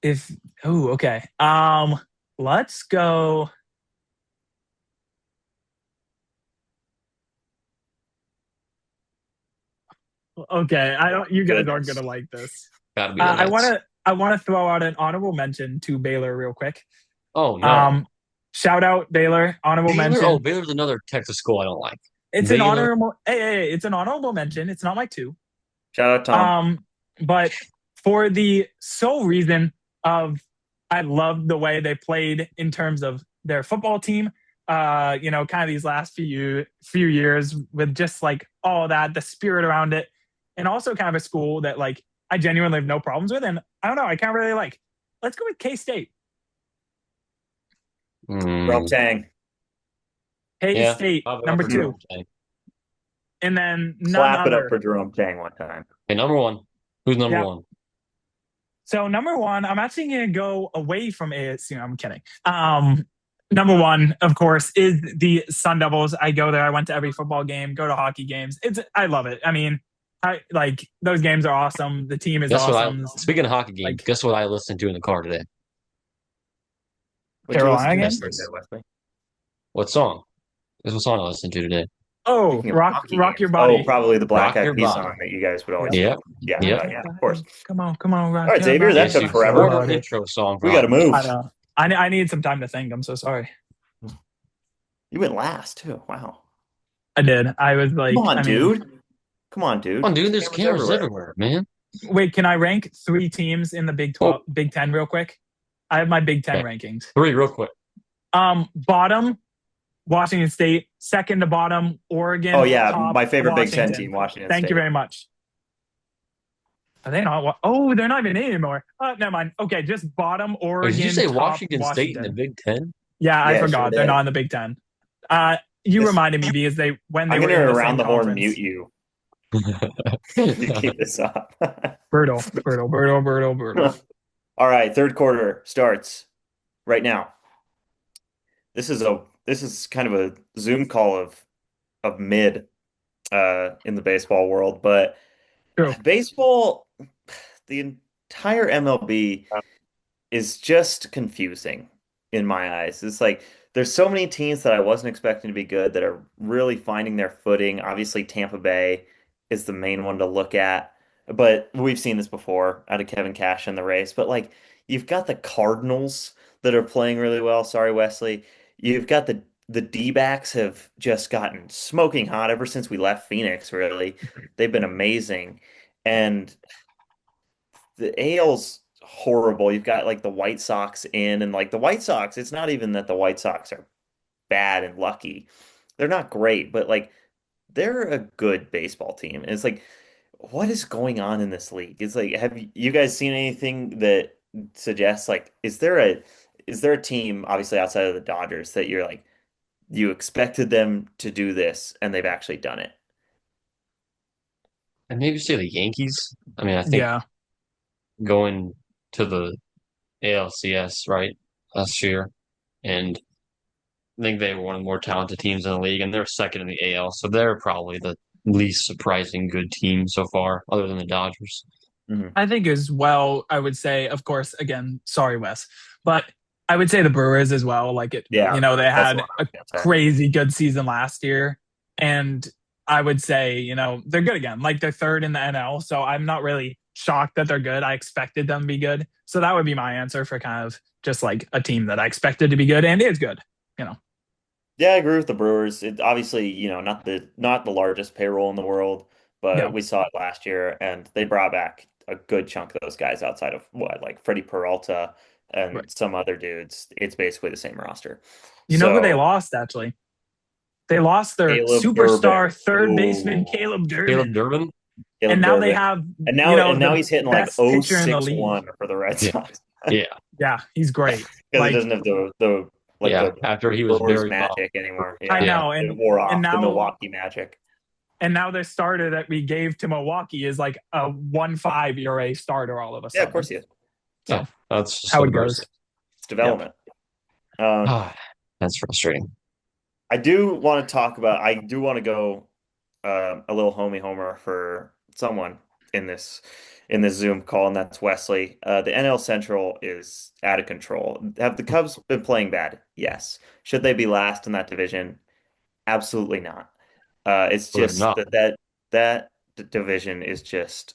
If. Oh, okay. Let's go. Okay, I My don't. You guys aren't goodness. gonna like this. Gotta be the I Nets. wanna. I want to throw out an honorable mention to Baylor real quick. Oh no. Um, Shout out Baylor. Honorable Baylor? Oh, mention. Baylor's another Texas school I don't like. It's an Baylor. honorable. Hey, it's an honorable mention. It's not my two. Shout out Tom. But for the sole reason of I loved the way they played in terms of their football team. Kind of these last few years with just like all that, the spirit around it, and also kind of a school that like I genuinely have no problems with. And I don't know, I can't really like. Let's go with K State. Rome Hmm. Tang. K Yeah, State pop it up number for two, Jerome Tang. and then none Clap it up other. for Jerome Tang one time. Okay, number one. Who's number Yep. one? So number one, I'm actually going to go away from ASU. I'm kidding. Number one, of course, is the Sun Devils. I go there. I went to every football game, go to hockey games. I love it. I mean, I like those games are awesome. The team is Guess what I awesome. speaking of hockey games, Like guess what I listened to in the car today? What'd you listen Carolina to game. yesterday, Wesley? What song? Guess what song I listened to today? Oh, Speaking of hockey rock your games. Oh, body. probably the Black Rock Eyed Your Peas Body. song that you guys would always Yep. Yep. play. Yeah, Yep. Rock yeah, your yeah, of course. body. Come on, All rock right, your Xavier, that body. Yes, took you Rock your forever. horrible body. intro song for We got to hockey move. I games. know. I need some time to think. I'm so sorry. You went last too. Wow. I did. I was Come like, on, I mean, dude. Come on, Come dude. on, dude, there's Cameras cameras everywhere. everywhere, man. wait, can I rank three teams in the Big Oh, 12, Big 10 real quick? I have my Big 10 okay. rankings. Three, real quick. Bottom, Washington State. Second to bottom, Oh Oregon. yeah, Top, my favorite Big Ten Washington. team, Washington Thank you State. very much. Are they not? Oh, they're not even in anymore. Never mind. Okay, just bottom, Wait, did you Oregon. say Top, Washington State in the Washington. Big Ten? Yeah, I Yeah, sure forgot. They're did. not in the Big 10. You This reminded me because when they I'm were gonna in the around same the horn mute conference. you if you keep this up. Brutal, brutal, brutal, brutal, brutal. All right, third quarter starts right now. This is kind of a Zoom call of mid in the baseball world, but True. baseball, the entire MLB is just confusing in my eyes. It's like there's so many teams that I wasn't expecting to be good that are really finding their footing. Obviously, Tampa Bay is the main one to look at, but we've seen this before out of Kevin Cash in the race. But like you've got the Cardinals that are playing really well. Sorry, Wesley. You've got the D-backs have just gotten smoking hot ever since we left Phoenix, really. They've been amazing. And the AL's horrible. You've got like the White Sox in, and like the White Sox, it's not even that the White Sox are bad and lucky. They're not great, but like they're a good baseball team. And it's like, what is going on in this league? It's like, have you guys seen anything that suggests like, is there a team obviously outside of the Dodgers that you're like you expected them to do this and they've actually done it? And maybe say the Yankees. I mean, I think Yeah. going to the ALCS, right, last year, and I think they were one of the more talented teams in the league, and they're second in the AL, so they're probably the least surprising good team so far, other than the Dodgers. Hmm. I think as well, I would say, of course, again, sorry, Wes, but I would say the Brewers as well. Like Yeah, they that's the had one I a was gonna say. crazy good season last year. And I would say, they're good again. Like they're third in the NL. So I'm not really shocked that they're good. I expected them to be good. So that would be my answer for kind of just like a team that I expected to be good and is good, you know. Yeah, I agree with the Brewers. It obviously, not the largest payroll in the world, but Yeah, we saw it last year, and they brought back a good chunk of those guys outside of what, like Freddie Peralta right. and some other dudes. It's basically the same roster. You know who they So lost actually? They lost their Caleb Durbin, superstar third baseman, ooh, Caleb Caleb Durbin. Durbin? And Caleb now they Durbin, have, and now the he's hitting like best oh pitcher in the six league. one for the Red Yeah, Sox yeah, Yeah, he's great. because it Like doesn't have the like yeah. the After he was Brewers very bummed. magic anymore. I Yeah, Yeah, know, it wore and off the now Milwaukee magic. the starter that we gave to Milwaukee is like a 1.5 ERA starter all of a Yeah, of course sudden. he is. yeah. So That's just how the it Brewers. goes. It's Yep. development. Um, Ah, that's frustrating. I do want to go a little homie homer for someone in this in this Zoom call, and that's Wesley. The NL Central is out of control. Have the Cubs been playing bad? Yes. Should they be last in that division? Absolutely not. It's They're just not. that division is just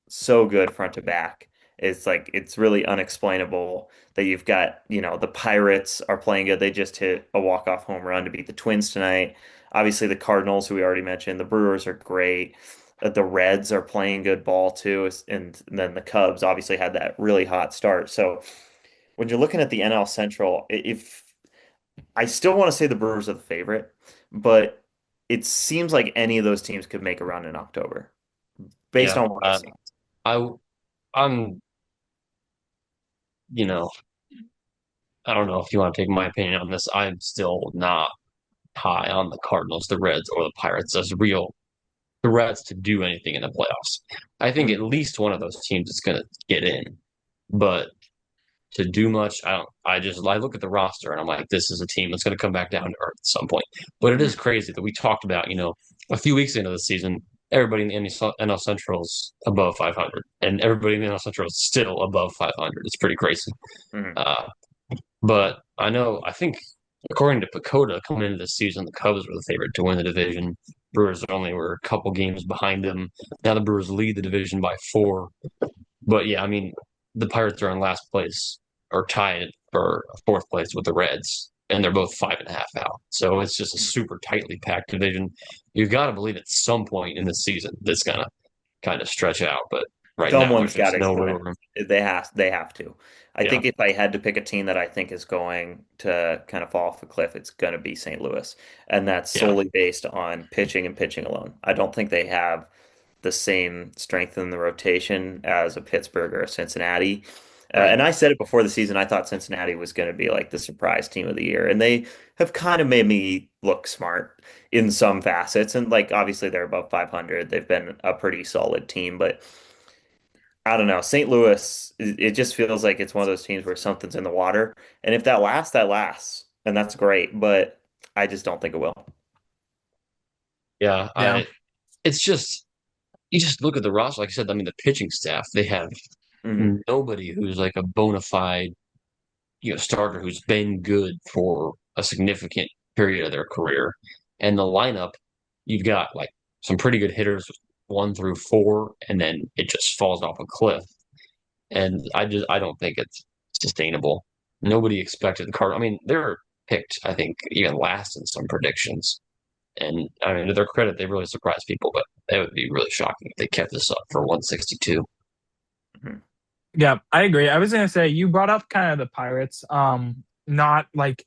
so good front to back. It's like it's really unexplainable that you've got, the Pirates are playing good. They just hit a walk-off home run to beat the Twins tonight. Obviously, the Cardinals, who we already mentioned, the Brewers are great. The Reds are playing good ball too, and then the Cubs obviously had that really hot start. So when you're looking at the NL Central, if I still want to say the Brewers are the favorite, but it seems like any of those teams could make a run in October based Yeah. on what I've seen. I, I'm, you know, I don't know if you want to take my opinion on this. I'm still not high on the Cardinals, the Reds, or the Pirates as real threats to do anything in the playoffs. I think Mhm. at least one of those teams is going to get in, but to do much, I don't. I look at the roster and I'm like, this is a team that's going to come back down to earth at some point. But it is Mhm. crazy that we talked about, a few weeks into the season, everybody in the NL Central is above 500, and everybody in the NL Central is still above 500. It's pretty crazy. Mhm. Uh, but I think according to Pacoda, coming into this season, the Cubs were the favorite to win the division. Brewers only were a couple games behind them. Now the Brewers lead the division by 4. But yeah, I mean, the Pirates are in last place or tied for fourth place with the Reds, and they're both 5.5 out. So it's just a Mhm. super tightly packed division. You've got to believe at some point in the season that's gonna kind of stretch out. But right now, Someone's there's got just to no win. wiggle room. They have to. I Yeah, think if I had to pick a team that I think is going to kind of fall off a cliff, it's going to be St. Louis, and that's yeah, solely based on pitching and pitching alone. I don't think they have the same strength in the rotation as a Pittsburgh or a Cincinnati. right. And I said it before the season, I thought Cincinnati was going to be like the surprise team of the year. And they have kind of made me look smart in some facets. And like, obviously, they're above 500. They've been a pretty solid team. But I don't know. St. Louis, it just feels like it's one of those teams where something's in the water. And if that lasts, that lasts. And that's great. But I just don't think it will. Yeah, Yeah. it's just you just look at the roster. Like I said, I mean, the pitching staff they have Hmm. nobody who's like a bona fide starter who's been good for a significant period of their career. And the lineup, you've got like some pretty good hitters 1 through 4, and then it just falls off a cliff. And I don't think it's sustainable. Nobody expected the Cardinals. I mean, they're picked, I think, even last in some predictions. And I mean, to their credit, they really surprised people, but that would be really shocking if they kept this up for 162. Yeah, I agree. I was gonna say you brought up kind of the Pirates, not like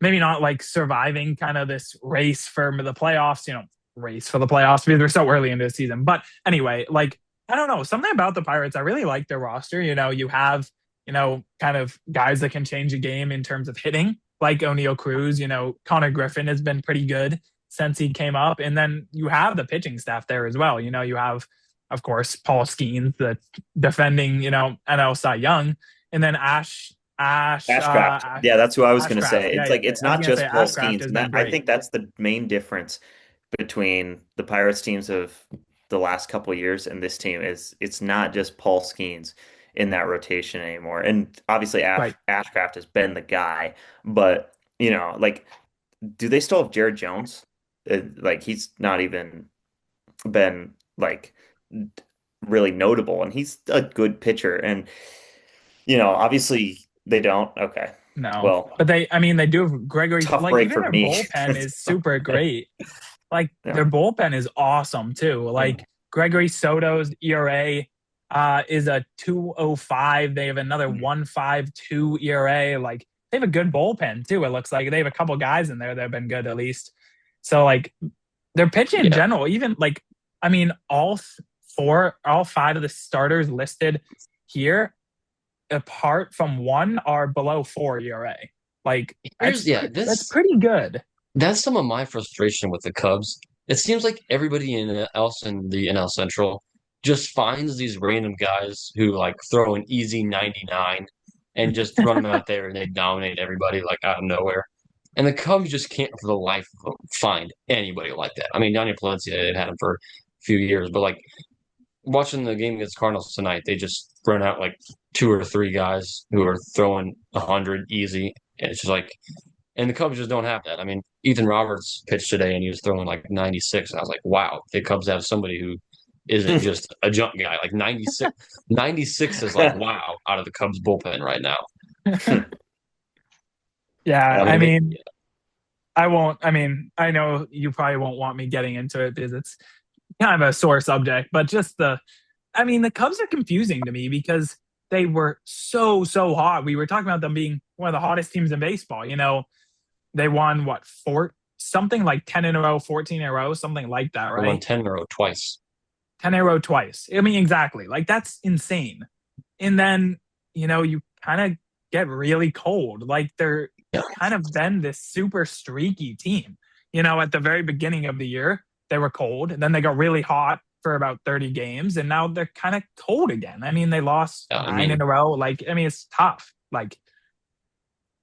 maybe not like surviving kind of this race for the playoffs. race for the playoffs because we're so early into the season. But anyway, like I don't know, something about the Pirates, I really like their roster. You have, kind of guys that can change a game in terms of hitting, like O'Neal Cruz. Connor Griffin has been pretty good since he came up. And then you have the pitching staff there as well. You have, of course, Paul Skeens, the defending, NL Cy Young, and then Ashcraft. Yeah, that's who I was going to Ashcraft. say. Yeah, It's yeah, like yeah. it's I was not gonna say just Paul Ashcraft Skeens, has and been that I great. think that's the main difference between the Pirates teams of the last couple of years and this team is it's not just Paul Skeens in that rotation anymore. And obviously Right. Ashcraft has been the guy, but like, do they still have Jared Jones? Like he's not even been like really notable, and he's a good pitcher. And obviously they don't. Okay, No, well, but I mean, they do have Gregory. tough Like break even for their me. bullpen is super great. Like Yeah. their bullpen is awesome too. Like Gregory Soto's ERA is a 2.05. They have another 1.52 ERA. Like they have a good bullpen too. It looks like they have a couple guys in there that have been good at least. So like their pitching in Yeah. general, even like I mean, all five of the starters listed here, apart from one, are below 4 ERA. Like Here's yeah, that's this pretty good. that's some of my frustration with the Cubs. It seems like everybody else in the NL Central just finds these random guys who like throw an easy 99 and just run them out there and they dominate everybody like out of nowhere. And the Cubs just can't for the life of them find anybody like that. I mean, Daniel Palencia, they've had him for a few years, but like watching the game against Cardinals tonight, they just run out like two or three guys who are throwing 100 easy. And it's just like, and the Cubs just don't have that. I mean, Ethan Roberts pitched today and he was throwing like 96. And I was like, wow, the Cubs have somebody who isn't just a junk guy. Like 96, 96 is like, wow, out of the Cubs bullpen right now. Yeah, I I mean, mean, I won't. I mean, I know you probably won't want me getting into it because it's kind of a sore subject, but I mean, the Cubs are confusing to me because they were so hot. We were talking about them being one of the hottest teams in baseball. They won what, something like 10 in a row, 14 in a row, something like that, they won right? 10 in a row twice. 10 in a row twice. I mean, exactly. Like that's insane. And then, you kind of get really cold. Like they're Yeah. kind of been this super streaky team. At the very beginning of the year, they were cold, and then they got really hot for about 30 games, and now they're kind of cold again. I mean, they lost I 9 in mean, a row. Like, I mean, it's tough. Like,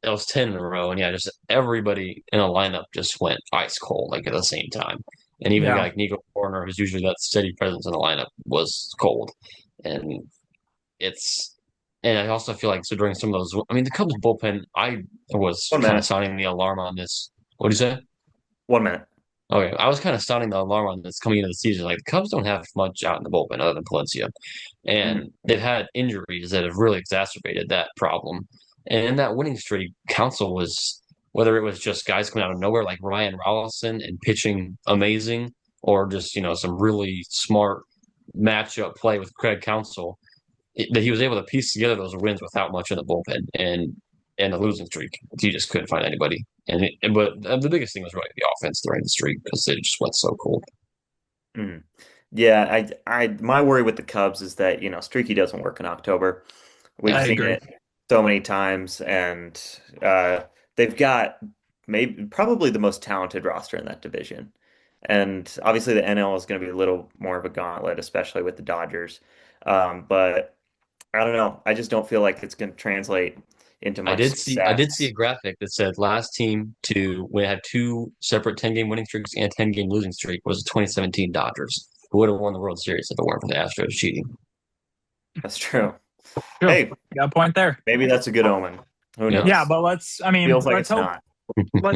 that was 10 in a row. And yeah, just everybody in a lineup just went ice cold, like at the same time. And even a guy yeah, like Nico Corner, who's usually that steady presence in the lineup, was cold. And it's, and I also feel like, so during some of those, I mean, the Cubs bullpen, I was One kind of minute. sounding the alarm on this. What do you say? 1 minute. Okay, I was kind of sounding the alarm on this coming into the season. Like, the Cubs don't have much out in the bullpen other than Palencia. Mhm. And they've had injuries that have really exacerbated that problem. And in that winning streak, Council was, whether it was just guys coming out of nowhere like Ryan Rollison and pitching amazing, or just, some really smart matchup play with Craig Council, that he was able to piece together those wins without much in the bullpen and the losing streak. He just couldn't find anybody. But the biggest thing was really the offense during the streak because it just went so cold. Mhm. Yeah, my worry with the Cubs is that, streaky doesn't work in October. We've I seen agree. it so many times, and they've got maybe probably the most talented roster in that division. And obviously the NL is going to be a little more of a gauntlet, especially with the Dodgers. But I don't know. I just don't feel like it's going to translate into much I did see a success. graphic that said last team to have two separate 10-game winning streaks and a 10-game losing streak was the 2017 Dodgers, who would have won the World Series if it weren't for the Astros cheating. That's true. True. Hey, Got a point there. maybe that's a good omen. Who Yeah. Yeah, knows? but Feels like let's it's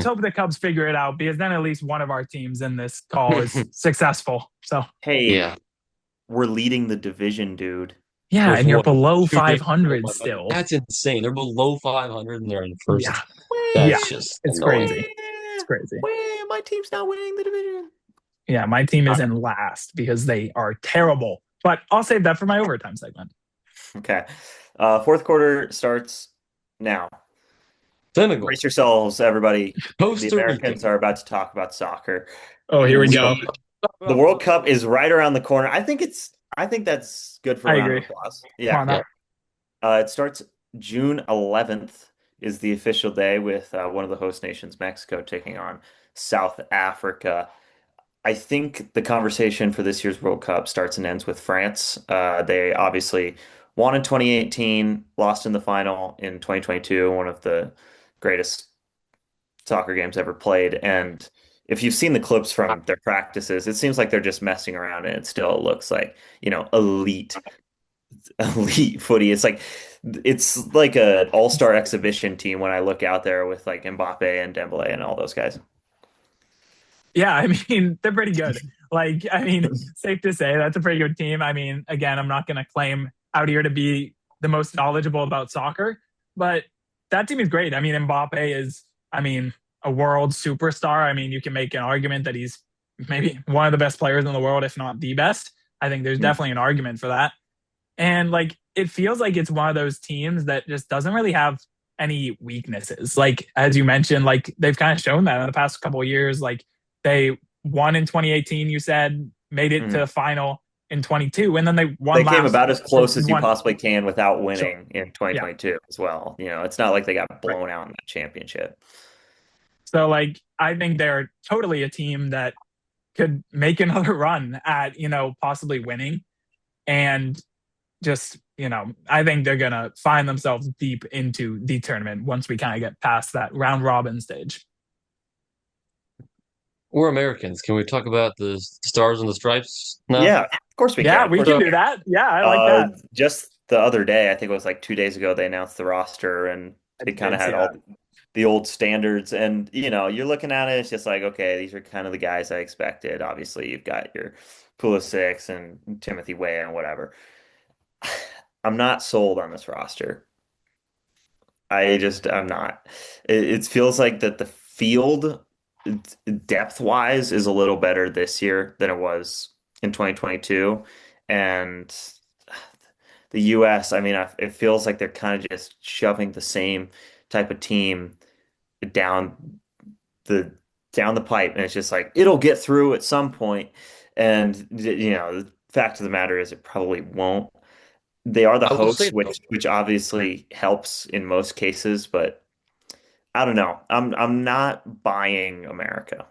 hope not. the Cubs figure it out because then at least one of our teams in this call is successful. So Hey, Yeah. we're leading the division, dude. yeah, With and you're what? below Two games below 500 500. still. That's insane. They're below 500 and they're in Yeah, first. yeah, That's just it's annoying. crazy. It's crazy. My team's not winning the division. Yeah, my team All is right. in last because they are terrible. But I'll save that for my overtime segment. Okay. Fourth quarter starts now. Senegal, Brace yourselves, everybody. The Costa Rica. Americans are about to talk about soccer. Oh, here we We go. The World Cup is right around the corner. I think that's good for a I round of agree. applause. Come Yeah. on Yeah. now. It starts June 11th is the official day with one of the host nations, Mexico, taking on South Africa. I think the conversation for this year's World Cup starts and ends with France. They obviously won in 2018, lost in the final in 2022, one of the greatest soccer games ever played. And if you've seen the clips from their practices, it seems like they're just messing around and it still looks like, elite footy. It's like an all-star exhibition team when I look out there with like Mbappe and Dembele and all those guys. Yeah, I mean, they're pretty good. Like, I mean, safe to say that's a pretty good team. I mean, again, I'm not going to claim out here to be the most knowledgeable about soccer, but that team is great. I mean, Mbappe is, I mean, a world superstar. I mean, you can make an argument that he's maybe one of the best players in the world, if not the best. I think there's Mm. definitely an argument for that. And like, it feels like it's one of those teams that just doesn't really have any weaknesses. Like, as you mentioned, like they've kind of shown that in the past couple of years. Like, they won in 2018, you said, made it to Mhm. the final in 22, and then they won They came last, about as or close as you won. possibly can without Sure. winning in Yeah. 2022 as well. It's not like they got Right. blown out in that championship. So, like, I think they're totally a team that could make another run at, possibly winning. And just, I think they're going to find themselves deep into the tournament once we kind of get past that round robin stage. We're Americans. Can we talk about the stars and the stripes now? Yeah, of course we Yeah, can. Of we course can we So do can. that. Yeah, I like that. Just the other day, I think it was like 2 days ago, they announced the roster and I it kind of did see had that. all the old standards. And, you're looking at it, it's just like, okay, these are kind of the guys I expected. Obviously, you've got your Pulisic and Timothy Weah and whatever. I'm not sold on this roster. I'm not. It feels like that the field depth wise is a little better this year than it was in 2022. And the US, I mean, it feels like they're kind of just shoving the same type of team down the down the pipe, and it's just like it'll get through at some point. And the fact of the matter is, it probably won't. They are the I will say hosts, though, which obviously helps in most cases, but I don't know. I'm not buying America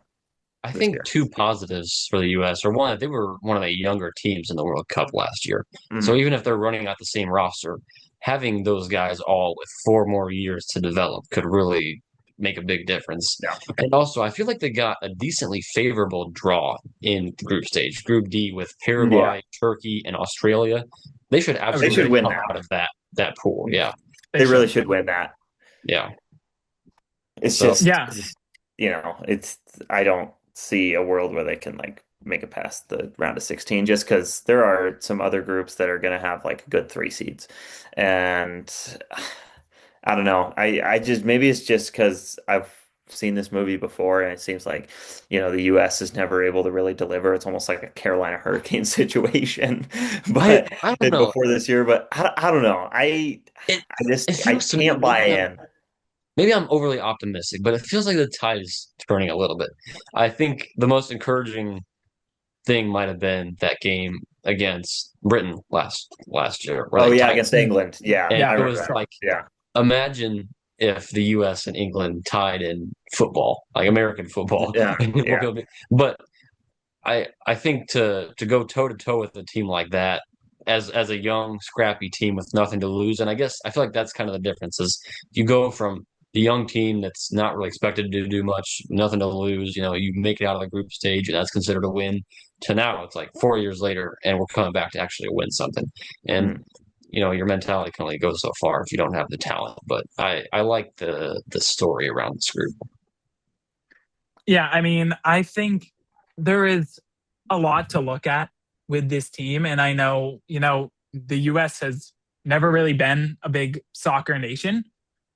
I this think year. two positives for the U.S. are one, they were one of the younger teams in the World Cup last year. So Mhm. even if they're running out the same roster, having those guys all with 4 more years to develop could really make a big difference. Yeah, And also, I feel like they got a decently favorable draw in the group stage, Group D with yeah, Paraguay, Turkey, and Australia. They should I would they should absolutely agree. win come that. out of that pool. Yeah, They They really should. should win that. yeah. It's So just, Yeah. it's I don't see a world where they can like make it past the round of 16 just because there are some other groups that are going to have like good three seeds. And I don't know. I just maybe it's just because I've seen this movie before and it seems like, the US is never able to really deliver. It's almost like a Carolina Hurricane situation. But I don't know. before this year, but I don't know. It it I feels to me can't buy in. maybe I'm overly optimistic, but it feels like the tide is turning a little bit. I think the most encouraging thing might have been that game against Britain last year, where Oh they yeah, tied. against England. Yeah, And Yeah. I it remember was that. like, Yeah. imagine if the U.S. and England tied in football, like American football. Yeah. Yeah. But I think to go toe to toe with a team like that as a young scrappy team with nothing to lose, and I guess I feel like that's kind of the difference is you go from the young team that's not really expected to do much, nothing to lose, you make it out of the group stage and that's considered a win, to now it's like 4 years later and we're coming back to actually win something. And Mm. your mentality can only go so far if you don't have the talent. But I like the story around this group. Yeah. I mean, I think there is a lot to look at with this team. And I know, the US has never really been a big soccer nation.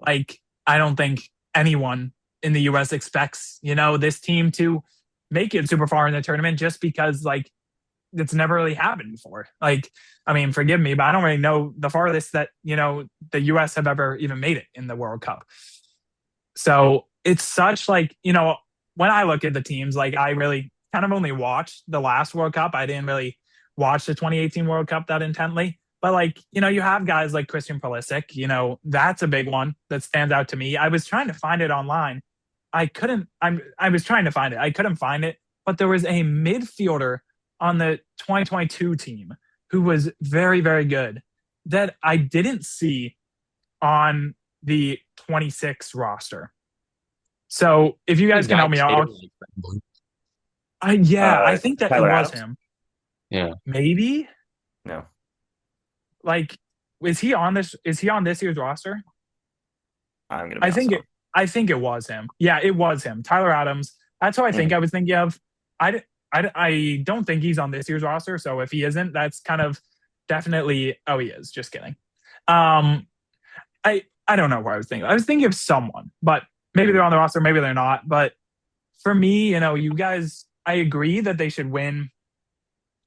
Like, I don't think anyone in the US expects, this team to make it super far in the tournament just because, like, it's never really happened before. Like, I mean, forgive me, but I don't really know the farthest that, the US have ever even made it in the World Cup. So it's such like, when I look at the teams, like I really kind of only watched the last World Cup. I didn't really watch the 2018 World Cup that intently. But like, you have guys like Christian Pulisic, that's a big one that stands out to me. I was trying to find it online. I was trying to find it. I couldn't find it, but there was a midfielder on the 2022 team who was very, very good that I didn't see on the 26 roster. So if you The guys can guy help me Tatum, out, I think that it Tyler was Adams? him. yeah. Maybe No, like is he on this? Is he on this year's roster? I'm gonna be I honest. think it. I think it was him. Yeah, it was him. Tyler Adams. That's who I think Mhm. I was thinking of. I don't think he's on this year's roster. So if he isn't, that's kind of definitely. Oh, he is. Just kidding. Um, I don't know who I was thinking. I was thinking of someone, but maybe they're Mhm. on the roster, maybe they're not. But for me, you guys, I agree that they should win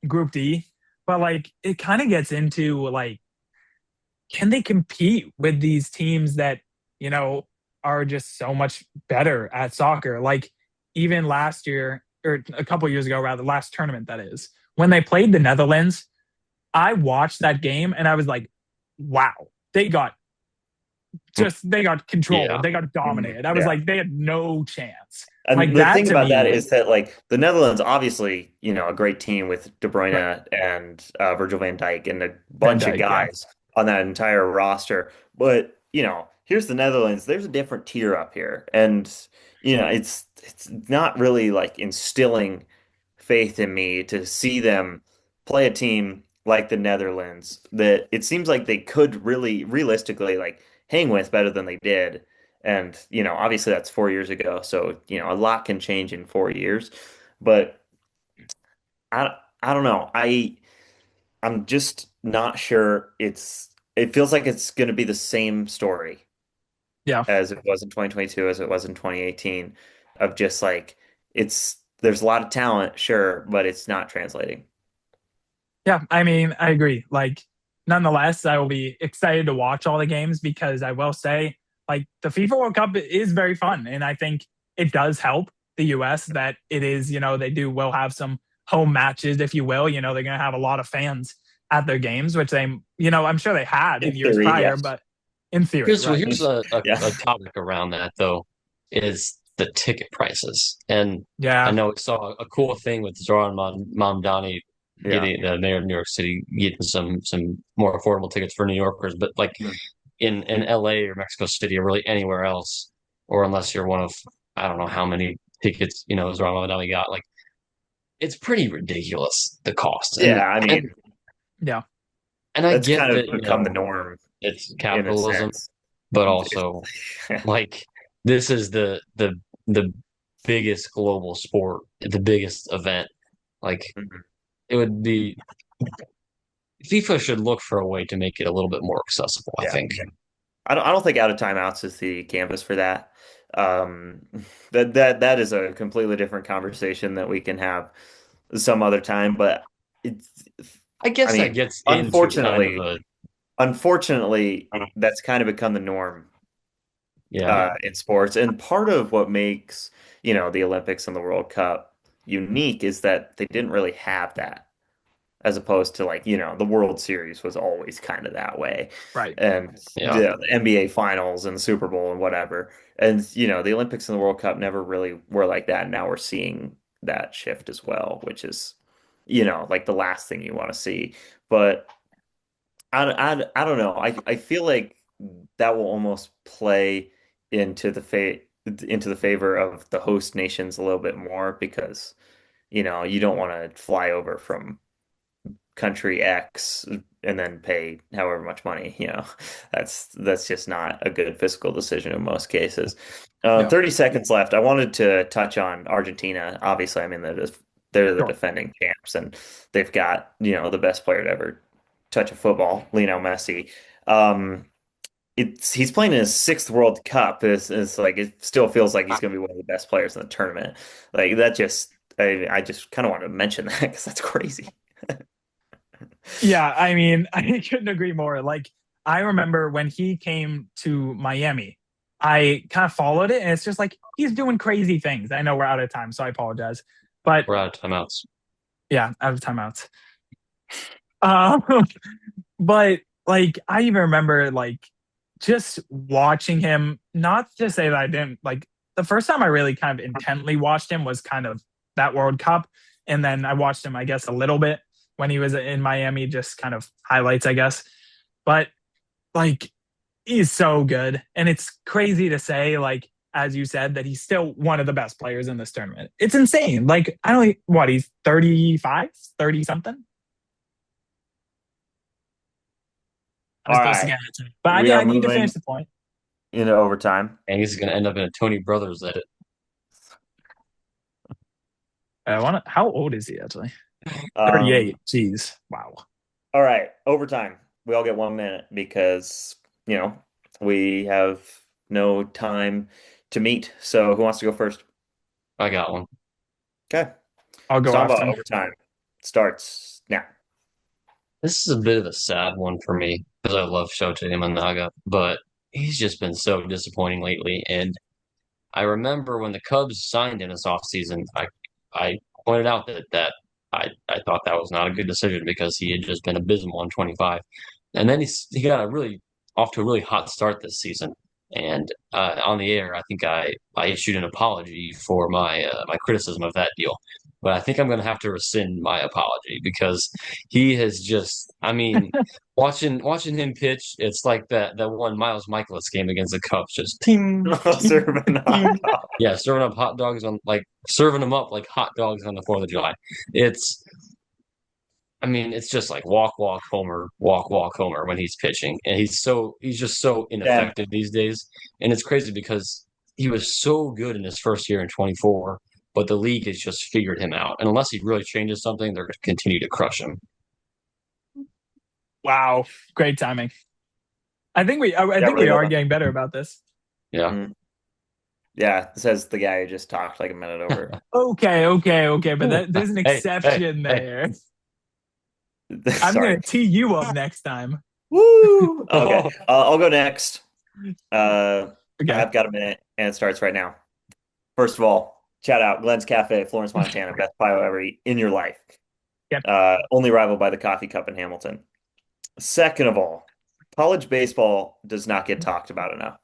Group D, but like it kind of gets into like, can they compete with these teams that, you know, are just so much better at soccer? Like even last year, or a couple years ago, rather, last tournament that is, when they played the Netherlands, I watched that game and I was like, wow, they got they got controlled, Yeah. they got dominated. I was Yeah. like, they had no chance. And Like the that thing to about that me, is that like the Netherlands, obviously, a great team with De right? Bruyne and Virgil van Dijk and a Van bunch of Dyke, yeah, guys on that entire roster. But, here's the Netherlands. There's a different tier up here. And, it's not really like instilling faith in me to see them play a team like the Netherlands that it seems like they could really realistically like hang with better than they did. And, obviously that's 4 years ago. So, a lot can change in 4 years. But I don't know. I'm just not sure it feels like it's going to be the same story yeah. as it was in 2022, as it was in 2018 of just like there's a lot of talent, sure, but it's not translating. Yeah, I mean, I agree. Like, nonetheless, I will be excited to watch all the games because I will say, like, the FIFA World Cup is very fun. And I think it does help the US that it is, they will have some home matches, if you will. They're going to have a lot of fans at their games, which I'm sure they had in In years theory, prior, yes. but in theory, right. Here's Yeah. a topic around that though, is the ticket prices. And I Yeah, know we saw a cool thing with Zoran Mamdani Yeah. getting the mayor of New York City getting some more affordable tickets for New Yorkers, but like Mhm. in LA or Mexico City or really anywhere else, or unless you're one of I don't know how many tickets, Zoran Mamdani got, like it's pretty ridiculous the cost. Yeah, I mean, yeah, And I that's get kind of that, become the norm it's in a capitalism, sense. but It's- also like this is the biggest global sport, the biggest event. Like Mhm. it would be FIFA should look for a way to make it a little bit more accessible, I Yeah. think. I don't think out of timeouts is the canvas for that. Um, that is a completely different conversation that we can have some other time. But it's, I I guess that mean, gets into kind of unfortunately, a unfortunately, that's kind of become the norm yeah, in sports. And part of what makes, the Olympics and the World Cup unique is that they didn't really have that, as opposed to like, the World Series was always kind of that way. right. And yeah. the NBA Finals and the Super Bowl and whatever. And, the Olympics and the World Cup never really were like that. And now we're seeing that shift as well, which is, like the last thing you want to see. But I don't know. I feel like that will almost play into into the favor of the host nations a little bit more because, you don't want to fly over from country X and then pay however much money, that's just not a good fiscal decision in most cases. Yeah, 30 seconds left. I wanted to touch on Argentina. Obviously, I mean, they're the sure. defending champs and they've got, the best player to ever touch a football, Lionel Messi. Um, he's playing in his sixth World Cup. It's like it still feels like he's going to be one of the best players in the tournament. Like that just I just kind of wanted to mention that because that's crazy. Yeah, I mean, I couldn't agree more. Like, I remember when he came to Miami, I kind of followed it, and it's just like he's doing crazy things. I know we're out of time, so I apologize. But We're out of timeouts. yeah, out of timeouts. Um, but like I even remember like just watching him, not to say that I didn't like the first time I really kind of intently watched him was kind of that World Cup. And then I watched him, I guess, a little bit when he was in Miami, just kind of highlights, I guess. But like he's so good. And it's crazy to say, like, as you said, that he's still one of the best players in this tournament. It's insane. Like, I don't what, he's 35, 30 something. I'm All supposed to right. get it to me. But We are I need to finish moving the point. into overtime. And he's going to end up in a Tony Brothers edit. I want to, how old is he actually? Um, 38. Jeez. Wow. all right. Overtime. We all get 1 minute because, you know, we have no time to meet. So who wants to go first? I got one. Okay. I'll Let's go talk after about him. overtime. Starts now. This is a bit of a sad one for me because I love Shota Imanaga, but he's just been so disappointing lately. And I remember when the Cubs signed him this offseason, I pointed out that I thought that was not a good decision because he had just been abysmal in 25. And then he got a really off to a really hot start this season. And on the air, I think I issued an apology for my criticism of that deal. But I think I'm going to have to rescind my apology because he has just, I mean, watching him pitch, it's like that one Miles Michaelis game against the Cubs, just ting, ting, Serving hot ting. dog. Yeah, serving up hot dogs on like serving them up like hot dogs on the 4th of July. It's I mean, it's just like walk, walk, homer when he's pitching. And he's just so 10. ineffective these days. And it's crazy because he was so good in his first year in 24, but the league has just figured him out. And unless he really changes something, they're going to continue to crush him. Wow. Great timing. I Yeah, think really we well are done. getting better about this. Yeah. Mm. Yeah, says the guy who just talked like a minute over. Okay. But there's an Hey, hey, exception hey. there. I'm Sorry. going to tee you up next time. Woo! Okay, Oh, I'll go next. Uh, Okay. I've got a minute, and it starts right now. First of all, shout out Glenn's Cafe, Florence, Montana, best pie you'll ever eat in your life. Yep. Only rivaled by the Coffee Cup in Hamilton. Second of all, college baseball does not get talked about enough.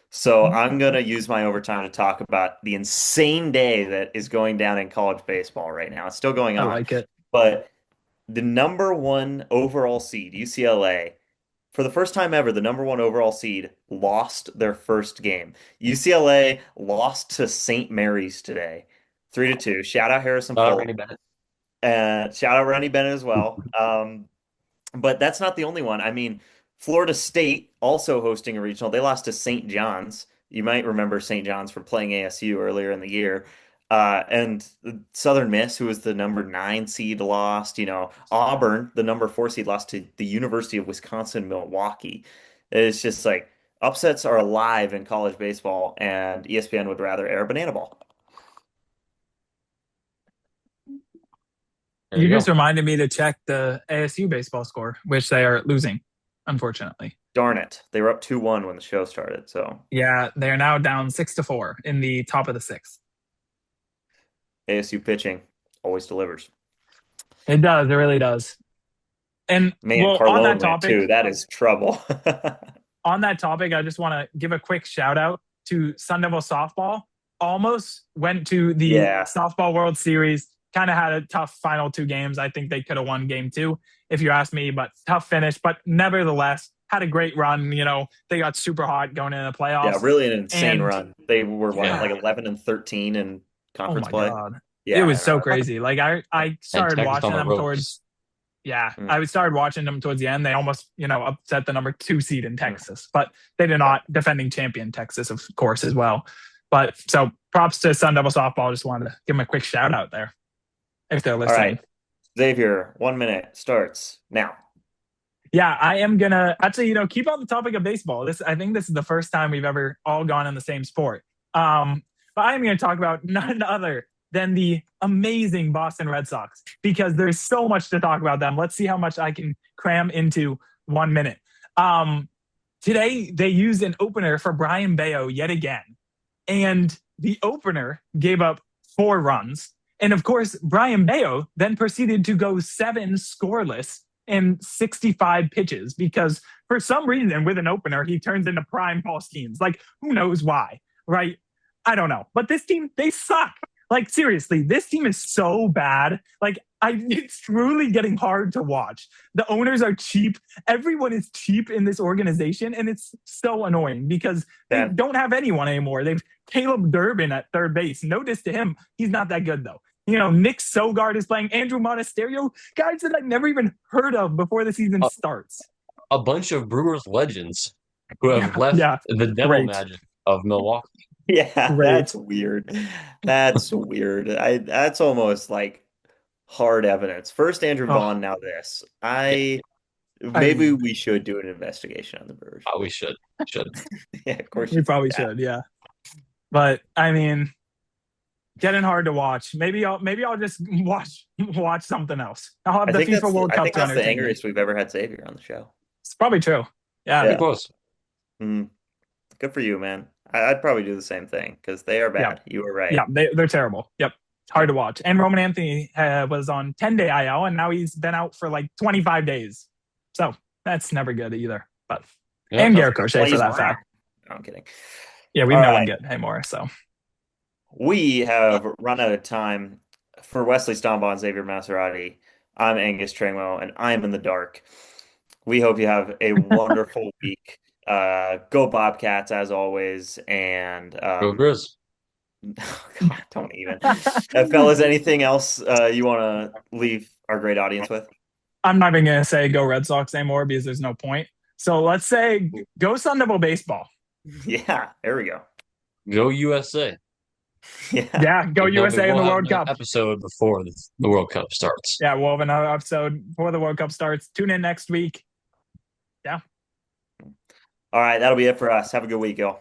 So I'm going to use my overtime to talk about the insane day that is going down in college baseball right now. It's still going I on, like it. but the number one overall seed, UCLA, for the first time ever, the number one overall seed lost their first game. UCLA lost to St. Mary's today, 3-2. Shout out Harrison Randy Fulton. Bennett. And shout out Rennie Bennett as well. But that's not the only one. I mean, Florida State also hosting a regional. They lost to St. John's. You might remember St. John's for playing ASU earlier in the year. And Southern Miss, who was the number 9 seed, lost. You know, Auburn, the number 4 seed, lost to the University of Wisconsin Milwaukee. It's just like upsets are alive in college baseball, and ESPN would rather air banana ball. There You you just go. reminded me to check the ASU baseball score, which they are losing, unfortunately. Darn it. They were up 2-1 when the show started. So Yeah, they are now down 6-4 in the top of the sixth. ASU pitching always delivers. It does. It really does. And Man, well, on that Carlone went topic, too. That is trouble. I just want to give a quick shout out to Sun Devil softball. Almost went to the Yeah. softball World Series. Kind of had a tough final 2 games. I think they could have won game 2, if you ask me, but tough finish. But nevertheless, had a great run. You know, they got super hot going into the Yeah, playoffs. really an insane And run. They were what, Yeah. like yeah, 11 and 13 in oh conference my play? God. It was Yeah. so crazy. Like I And started Texas on watching the them ropes. towards yeah, Mm, I started watching them towards the end. They almost, upset the number 2 seed in mm. Texas, but they did Yeah. not. Defending champion Texas, of course, as well. But so props to Sun Devil softball. Just wanted to give them a quick shout out there if they're All right. listening. Xavier, 1 minute starts now. Yeah, I am gonna actually, keep on the topic of baseball. I think this is the first time we've ever all gone in the same sport. But I am gonna talk about none other than the amazing Boston Red Sox because there's so much to talk about them. Let's see how much I can cram into 1 minute. Today they used an opener for Brian Bayo yet again, and the opener gave up 4 runs. And of course, Brian Bayo then proceeded to go 7 scoreless in 65 pitches because for some reason, with an opener, he turns into prime Paul Skeens. Like, who knows why, right? I don't know. But this team, they suck. Like, seriously, this team is so bad. Like, it's truly getting hard to watch. The owners are cheap. Everyone is cheap in this organization, and it's so annoying because they Dan. don't have anyone anymore. They've Caleb Durbin at third base. Notice to him, he's not that good though. Nick Sogard is playing, Andrew Monasterio, guys that I've never even heard of before the season A, starts. a bunch of Brewers legends who have Yeah, left yeah, the devil great, magic of Milwaukee. Yeah, that's great. weird. That's weird. That's almost like hard evidence. First Andrew Oh, Vaughn, now this. Yeah, I Maybe mean, we should do an investigation on the Brewers. we should. Should. Yeah, of course we you probably yeah. should, yeah. But I mean, getting hard to watch. Maybe I'll just watch something else. I'll have the FIFA World I Cup think to that's the entertain me. angriest we've ever had Xavier on the show. It's probably true. Yeah, Pretty Yeah. close. Mm, good for you, man. I'd probably do the same thing because they are yeah, bad. You were right. yeah. They're terrible. Yep, it's hard to watch. And Roman Anthony was on 10-day IL, and now he's been out for like 25 days. So that's never good either. But Yeah. and Sounds Garrett like a Crochet for Blaze that Brown. fact. No, I'm kidding. Yeah, we have All no one right. good anymore. So We have run out of time. For Wesley Stombaugh and Xavier Maserati, I'm Angus Tremo, and I'm in the dark. We hope you have a wonderful week. Go Bobcats as always, and Go Grizz. God, don't even. Fellas, anything else you want to leave our great audience with? I'm not even gonna say go Red Sox anymore because there's no point. So let's say go Sun Devil baseball. Yeah, there we go. Go USA. Yeah. Yeah, go USA in We'll the have World another Cup. episode before the World Cup starts. Yeah, we'll have another episode before the World Cup starts. Tune in next week. Yeah. All right, that'll be it for us. Have a good week, y'all.